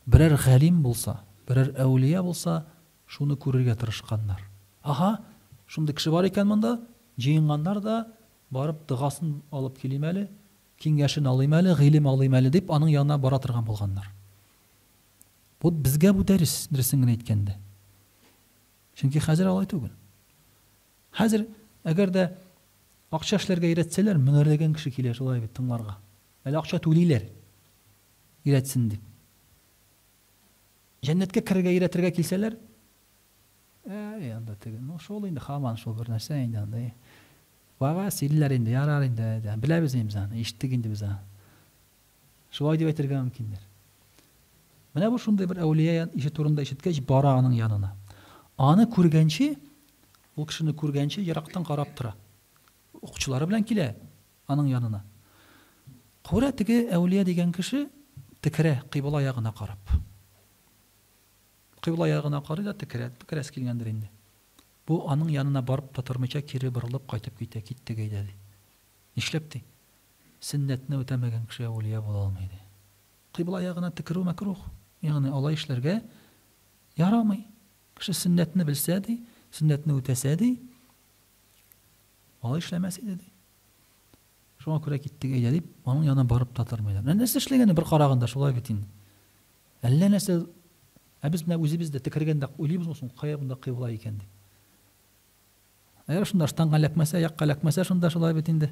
берәр галим булса, берәр әүлия булса, шуны күрергә тырышканнар. Аха, шундый кеше бар икән монда, җыенганнар да барып дыгасын алып килим әле, киңәшен алыйм әле, гыйлем алыйм әле дип аның янына бара торган булганнар. Бу безгә бу дөресен генә әйткәндә. Чөнки хәзер алай түгел. Хәзер әгәр дә акча эшләргә өйрәтсәләр, меңәрләгән кеше килә шулай бит тыңларга. әле акча түлиләр өйрәтсен дип. Җәннәткә керергә өйрәтергә килсәләр, анда теге, шул инде һаман шул бер нәрсә инде анда. Вага силләр инде, ярар инде, беләбез инде аны, ишеттек инде без аны. Шулай дип әйтергә мөмкиндер. Менә бу шундый бер әүлия ише турында ишеткәч бара аның янына. Аны күргәнче, ул кешене күргәнче ерактан карап тора. Укчылары белән килә аның янына. Кура теге әүлия дигән кеше текерә кыйбла ягына карап. Кыйбла ягына карый да текерәс килгәндер инде. Бу аның янына барып татырмыйча кире борылып кайтып китә, китте гәйдә ди. Нишләп ди? Сөннәтне үтәмәгән кеше әүлия була алмый ди. Кыйбла ягына текерү макрух. Ягъни алай эшләргә ярамый. Кеше сөннәтне белсә ди, сөннәтне үтәсә ди, алай эшләмәс иде ди. Шуңа күрә китте гәйдә дип, аның янына барып татырмыйлар. Нәрсә эшләгәне бер караганда шулай бит инде. Әллә нәрсә без менә үзебез дә текергәндә уйлыйбыз соң, кая бунда кыйбла икән ди. Әгәр шунда штанга ләкмәсә, якка ләкмәсә, шунда шулай бит инде.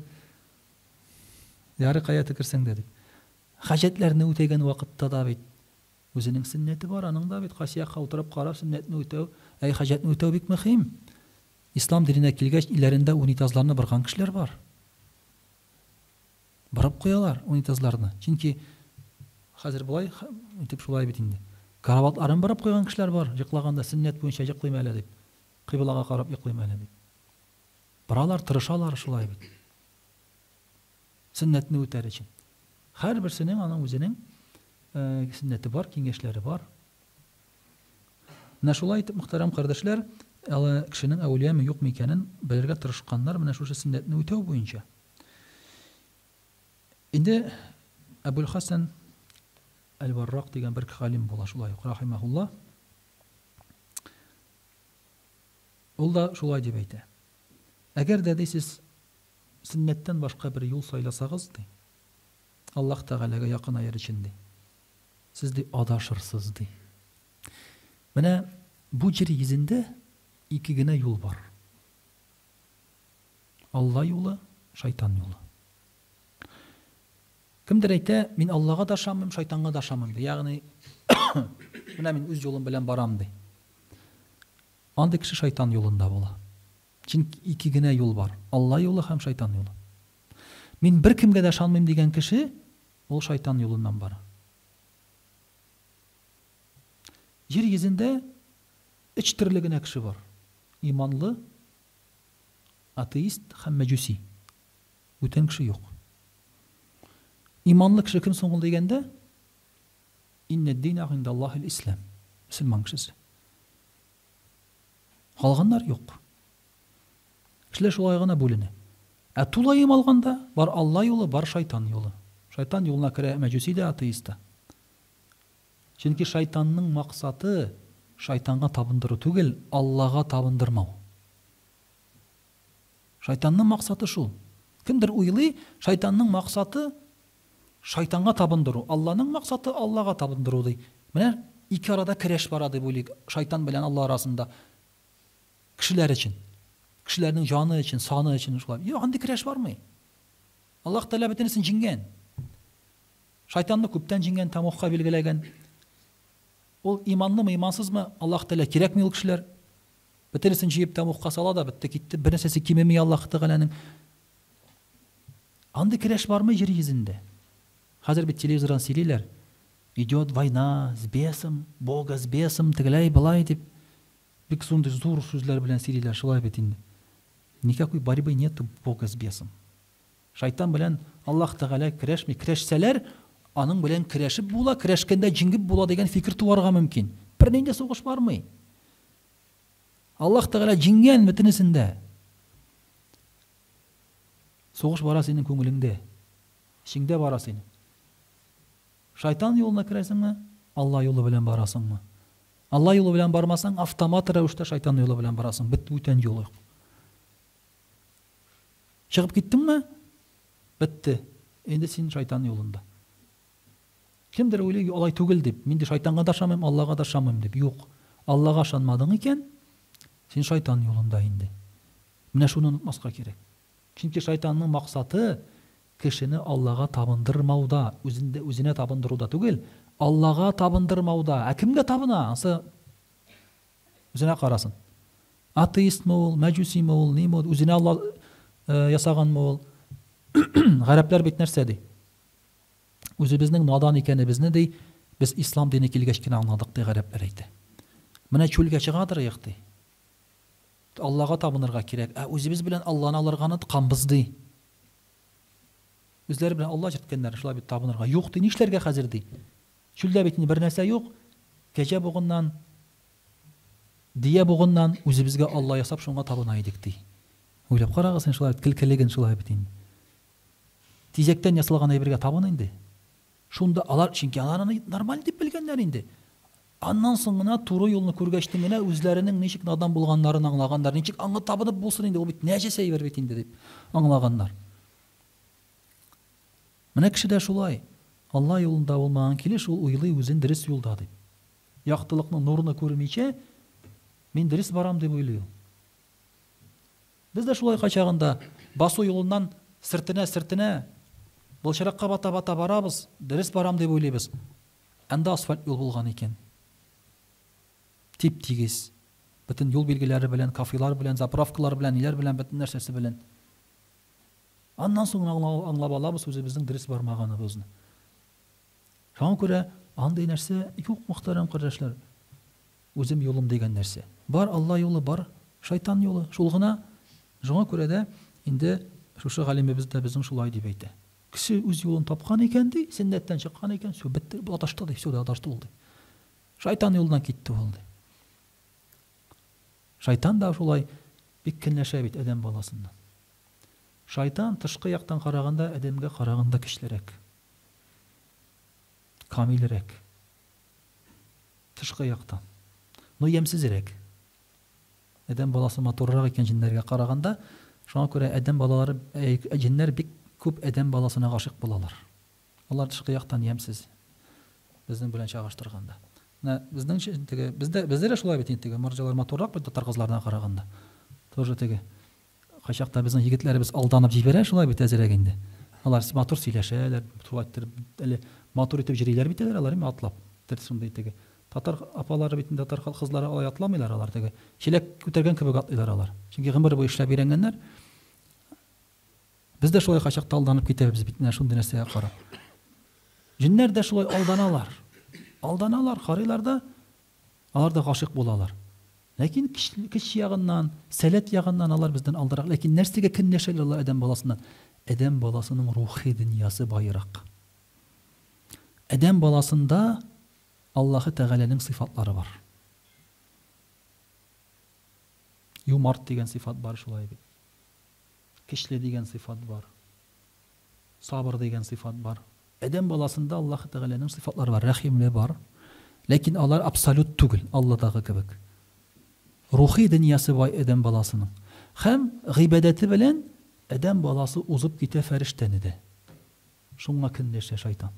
Яры кая текерсәң дә ди. Хаҗәтләрне үтәгән вакытта да бит үзенең сөннәте бар, аның да бит касыякка утырып карап сөннәтне үтәү, хаҗәтне үтәү бик мөһим. Ислам диненә килгәч, илләрендә унитазларны барган кешеләр бар. Барып куялар унитазларны. Чөнки хәзер булай итеп шулай бит инде. Караватларын барып куйган кешеләр бар, йоклаганда сөннәт буенча йоклыйм әле дип. Кыйблага карап йоклыйм әле дип. Баралар, тырышалар шулай бит. Сөннәтне үтәр өчен. Һәр берсенең аның үзенең сөннәте бар, киңәшләре бар. Менә шулай итеп, мөхтәрәм кардәшләр, кешенең әүлияме юкмы икәнен белергә тырышканнар менә шушы сөннәтне үтәү буенча. Инде Әбул Хасан Әл-Варрак дигән бер галим була шулай, рахимахулла. Ул да шулай дип әйтә. Әгәр дә сез сөннәттән башка бер юл сайласагыз, ди, Аллаһ Тәгаләгә якынаяр өчен ди, сез ди адашырсыз ди. Менә бу җир йөзендә ике генә юл бар. Алла юлы, шайтан юлы. Кемдер әйтә, мин Аллага да ышанмыйм, шайтанга да ышанмыйм ди. Ягъни менә мин үз юлым белән барам ди. Андый кеше шайтан юлында була. Чөнки ике генә юл бар. Алла юлы һәм шайтан юлы. Мин бер кемгә дә ышанмыйм дигән кеше ул шайтан юлыннан бара. Җир йөзендә өч төрле генә кеше бар. Иманлы, атеист һәм мәҗүси. Бүтән кеше юк. Иманлы кеше кем соң ул дигәндә? Иннәд-дина индаллаһил ислам. Мөселман кешесе. Калганнар юк. Кешеләр шулай гына бүленә. Тулайым алганда бар Алла юлы, бар шайтан юлы. Шайтан юлына керә мәҗүси дә, атеист та. Чөнки шайтанның максаты шайтанга табындыру түгел, Аллага табындырмау. Шайтанның максаты шул. Кемдер уйлый, шайтанның максаты шайтанга табындыру, Алланың максаты Аллага табындыру ди. Менә ике арада көрәш бара дип уйлыйк, шайтан белән Алла арасында. Кешеләр өчен, кешеләрнең җаны өчен, саны өчен шулай. Юк, андый көрәш бармый. Аллаһ Тәгалә бөтенесен җиңгән. Шайтанны күптән җиңгән, тамухка билгеләгән. Ул иманлымы, имансызмы, Аллаһ Тәгалә кирәкми ул кешеләр. Бөтенесен җыеп тамухка сала да бетте китте. Бер нәрсәсе кимеми Аллаһ Тәгаләнең. Андый көрәш бармы җир йөзендә? Хәзер бит телевизордан сөйлиләр. Идет война с бесом, Бога с бесом, тегеләй былай дип. Бик шундый зур сүзләр белән сөйлиләр, шулай бит инде. Никакой борьбы нету Бога с бесом. Шайтан белән Аллаһ Тәгалә көрәшми, көрәшсәләр, аның белән көрәшеп була, көрәшкәндә җиңеп була дигән фикер туарга мөмкин. Бер нинди сугыш бармый. Аллаһ Тәгалә җиңгән бөтенесендә. Сугыш бара синең күңелеңдә. Ишеңдә бара синең. Шайтан юлына керәсеңме, Алла юлы белән барасыңмы? Алла юлы белән бармасаң, автомат рәвештә шайтан юлы белән барасың. Бит бүтән юл юк. Чыгып киттеңме? Битте. Инде син шайтан юлында. Кемдер уйлый, алай түгел дип, мин дә шайтанга да ышанмыйм, Аллага да ышанмыйм дип. Юк. Аллага ышанмадың икән, син шайтан юлында инде. Менә шуны онытмаска кирәк. Чөнки шайтанның максаты кешене Аллага табындырмауда, үзенә табындыруда түгел, Аллага табындырмауда. Кемгә табына? Ансы үзенә карасын. Атеистме ул, мәҗүсиме ул, ниме ул, үзенә Алла ясаганмы ул? Гарәпләр бит нәрсә ди? Үзебезнең надан икәнебезне ди, без ислам дине килгәч кенә аңладык ди гарәпләр әйтә. Менә чүлгә чыгадыр ди. Аллага табынырга кирәк. Үзебез белән Алланы алырганы канбыз ди. Үзләре белән Алла җиткәннәр, шулай бит табынырга. Юк ди, нишләргә хәзер ди? Чүлдә бит бер нәрсә юк. Кәҗә бугыннан, дия бугыннан үзебезгә Алла ясап шуңа табына идек ди. Уйлап карагыз, шулай килкелеген шулай бит инде. Тизәктән ясалган әйбергә табын инде. Шунда алар, чөнки аларны нормаль дип белгәннәр инде. Аннан соң гына туры юлны күргәчтен генә үзләренең ничек надан булганнарын аңлаганнар, ничек аңа табынып булсын инде, ул бит нәҗес әйбер бит инде дип аңлаганнар. Менә кешедә шулай. Алла юлында булмаган килеш ул уйлый үзен дөрес юлда дип. Яктылыкның нурын күрмичә, мин дөрес барам дип уйлый. Без дә шулай качагында басу юлыннан сыртына былчыракка бата барабыз, дөрес барам дип уйлыйбыз. Анда асфальт юл булган икән. Тип-тигез. Бөтен юл билгеләре белән, кафелар белән, заправкалар белән, ниләр белән, бөтен нәрсәсе белән. Аннан соң аңлап алабыз үзебезнең дөрес бармаганыбызны. Шуңа күрә андый нәрсә юк, мөхтәрәм кардәшләр. Үзем юлым дигән нәрсә. Бар Алла юлы, бар шайтан юлы. Шул гына. Шуңа күрә дә инде шушы галимебез дә безнең шулай дип әйтә. Кеше үз юлын тапкан икән ди, сөннәттән чыккан икән, су бетте, адашты ди, суда адашты булды. Шайтан юлдан китте булды. Шайтан да шулай бик көнләшә бит адәм баласыннан. Шайтан тышкы яктан караганда адәмгә караганда көчлерәк. Камилрәк. Тышкы яктан. Но ямсызрәк. Адәм баласы матуррак икән җиннәргә караганда, шуңа күрә адәм балалары, җиннәр бик күп адәм баласына гашык булалар. Алар тышкы яктан ямсыз. Безнең белән чагыштырганда. Безнең теге бездә шулай бит инде, марҗалар матуррак бит татар кызларына караганда. Тоже теге кайчакта безнең егетләребез алданып җибәрә, шулай бит әзрәк инде. Алар матур сөйләшәләр, әле матур итеп җириләр бит алар, атлап. Шундай теге татар апалары бит, татар кызлары алай атламыйлар, алар теге чиләк күтәргән кебек атлыйлар алар. Чөнки гомер буе эшләп йөргәннәр. Без дә шулай кайчакта алданып китәбез бит, менә шундый нәрсәгә карап. Җиннәр дә шулай алданалар. Алданалар, карыйлар да, алар да гашык булалар. Ләкин кич ягыннан, сәләт ягыннан алар бездән алдарак. Ләкин нәрсәгә көнләшәләр алар адәм баласыннан? Адәм баласының рухи дөньясы байрак. Адәм баласында Аллаһы Тәгаләнең сыйфатлары бар. Юмарт дигән сыйфат бар шулай бит. Кишле дигән сыйфат бар. Сабыр дигән сыйфат бар. Адәм баласында Аллаһы Тәгаләнең сыйфатлары бар, рәхимле бар. Ләкин алар абсолют түгел, Алладагы кебек. Рухи дөньясы бай адәм баласының. Һәм гыйбадәте белән адәм баласы узып китә фәрештәне дә. Шуңа көнләшә шайтан.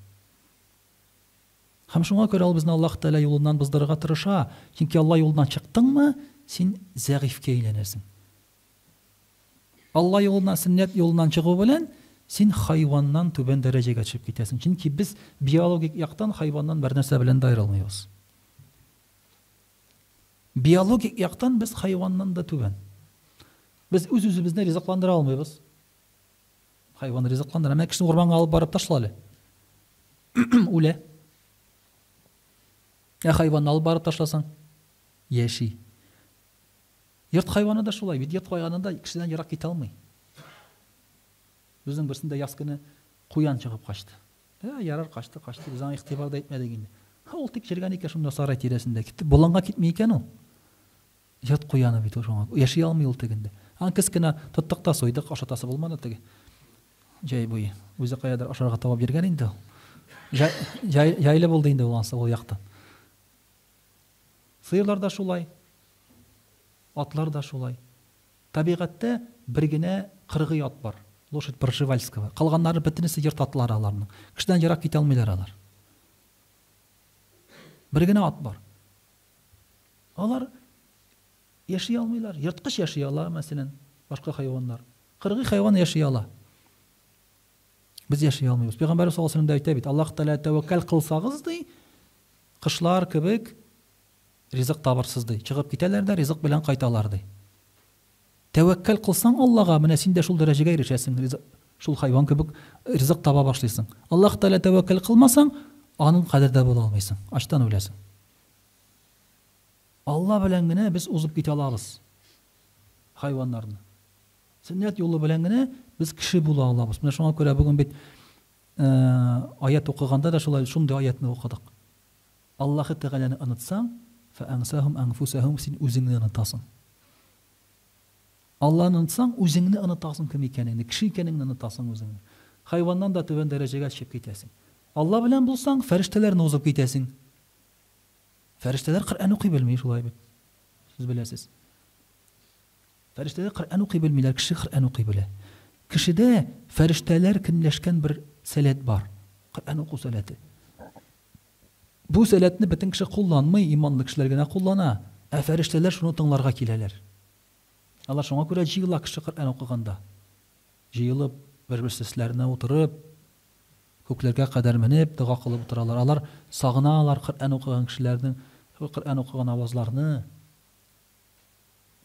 Һәм шуңа күрә ул безне Аллаһ Тәгалә юлыннан боздырырга тырыша. Чөнки Алла юлыннан чыктыңмы, син зәгыйфкә әйләнәсең. Алла юлыннан, сөннәт юлыннан чыгу белән син хайваннан түбән дәрәҗәгә төшеп китәсең. Чөнки без биологик яктан хайваннан бер нәрсә белән дә аерылмыйбыз. Биологик яктан без хайваннан да түбән. Без үз-үзебезне ризыкландыра алмыйбыз. Хайван ризыкландыра. Менә кешене урманга алып барып ташлалы. Үлә. Хайванны алып барып ташласаң, яши. Йорт хайваны да шулай. Бит йорт хайванында кешедән ерак китә алмый. Безнең берсендә яз көне куян чыгып качты. Ярар качты. Без аны игътибар да итмәдек инде. Ул тик җиргән икән шунда сарай тирәсендә. Китеп боланга китмәй икән ул. Йорт куяны бит ул шуңа. Яши алмый ул тегендә. Кыз кына тоттык та сойдык, ашатасы булмады теге. Җай буе. Үзе каядыр ашарга табып биргән инде. Җайлы булды инде ул ансы ул яктан. Сыерлар да шулай. Атлар да шулай. Табигатьтә бер генә кыргый ат бар. Лошадь Пржевальского. Калганнары бөтенесе йорт атлары аларның. Кешедән ерак китә алмыйлар алар. Бер генә ат бар. Алар яши алмыйлар. Йырткыч яши ала, мәсәлән, башка хайваннар. Кыргый хайван яши ала. Без яши алмыйбыз. Пәйгамбәр саллаллаһу алейһи ва саллям да әйтә бит: Аллаһ Тәгалә тәвәккәл кылсагыз ди, кышлар кебек ризык табырсыз ди. Чыгып китәләр дә ризык белән кайталар ди. Тәвәккәл кылсаң Аллаһка, менә син дә шул дәрәҗәгә ирешәсең, шул хайван кебек ризык таба башлыйсың. Аллаһ Тәгалә тәвәккәл кылмасаң, аның кадердә була алмыйсың. Ачтан үләсең. Алла белән генә без узып китә алабыз хайваннарны. Сөннәт юлы белән генә без кеше була алабыз. Менә шуңа күрә бүген бит аят укыганда да шулай шундый аятны укыдык. Аллаһ Тәгаләне онытсаң, фәансахум анфусахум, син үзеңне онытасың. Алланы онытсаң, үзеңне онытасың кем икәнеңне, кеше икәнеңне онытасың үзеңне. Хайваннан да түбән дәрәҗәгә чыгып китәсең. Алла белән булсаң, фәрештәләрне узып китәсең. Фәрештәләр Коръән укый белми, шулай бит. Сез беләсез. Фәрештәләр Коръән укый белмиләр, кеше Коръән укый белә. Кешедә фәрештәләр көнләшкән бер сәләт бар. Коръән уку сәләте. Бу сәләтне бөтен кеше кулланмый, иманлы кешеләр генә куллана. Ә фәрештәләр шуны тыңларга киләләр. Алар шуңа күрә җыела кеше Коръән укыганда. Җыелып, бер-бер сүзләренә утырып, күкләргә кадәр менеп, дуга кылып утыралар. Алар сагыналар Коръән укыган кешеләрнең, Коръән укыган авазларны.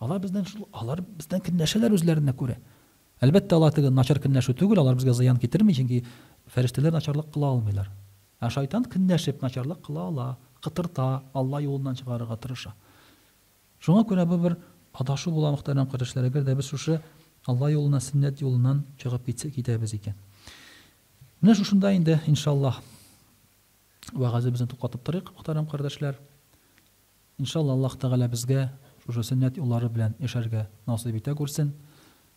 Алар бездән көнләшәләр үзләренә күрә. Әлбәттә, алар теге начар көнләшү түгел, алар безгә зыян китерми, чөнки фәрештәләр начарлык кыла алмыйлар. Ә шайтан көнләшеп начарлык кыла ала, кытырта, Алла юлыннан чыгарырга тырыша. Шуңа күрә бу бер адашу була, мөхтәрәм кардәшләр, әгәр дә без шушы Алла юлына, сөннәт юлыннан чыгып китәбез икән. Менә шушында инде, иншаллаһ, вәгазебезне туктатып торыйк, мөхтәрәм кардәшләр. Иншаллаһ, Аллаһ Тәгалә безгә шушы сөннәт юллары белән яшәргә насыйп итә күрсен.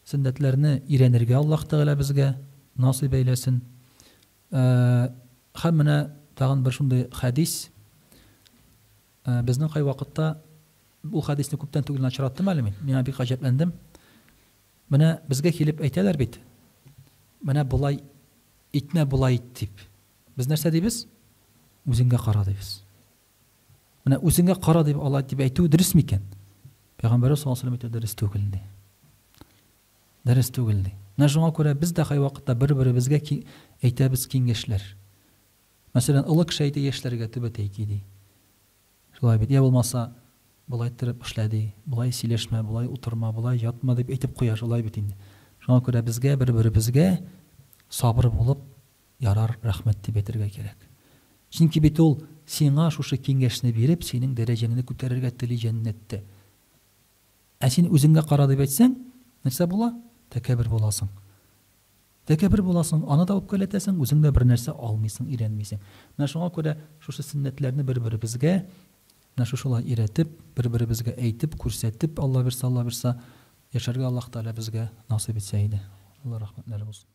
Сөннәтләрне өйрәнергә Аллаһ Тәгалә безгә насыйп әйләсен. Һәм менә тагын бер шундый хәдис. Безнең кай вакытта бу хәдисне күптән түгел начраттым әле мин. Миңа бик гаҗәпләндем. Менә безгә килеп әйтәләр бит. Менә булай итмә, булай ит дип. Без нәрсә дибез? Үзеңгә кара дибез. Менә үзеңгә кара дип Алла дип әйтү дөрес микән? Пәйгамбәр саллаллаһу алейһи ва саллям дөрес түгел ди. Дөрес түгел ди. Менә шуңа күрә без дә кай вакытта бер-беребезгә әйтәбез киңәшләр. Мәсәлән, улы кеше әйтә яшьләргә төбәт әйтә ди. Шулай бит. Я булмаса, булай иттереп эшләде, булай сөйләшмә, булай утырма, булай ятма дип әйтеп куя, шулай бит инде. Шуңа күрә безгә бер-беребезгә сабыр булып, ярар, рәхмәт дип әйтергә кирәк. Чөнки бит ул сиңа шушы киңәшне биреп, синең дәрәҗәңне күтәрергә тели җәннәттә. Ә син үзеңгә кара дип әйтсәң, нәрсә була? Тәкәббер буласың. Тәкәббер буласың, аны да үпкәләтәсең, үзеңдә бер нәрсә алмыйсың, өйрәнмисең. Менә шуңа күрә шушы сөннәтләрне бер-беребезгә, менә шушылай өйрәтеп, бер-беребезгә әйтеп, күрсәтеп, Алла бирсә, яшәргә Аллаһ Тәгалә безгә насыйп итсә иде. Алла рәхмәтләре булсын.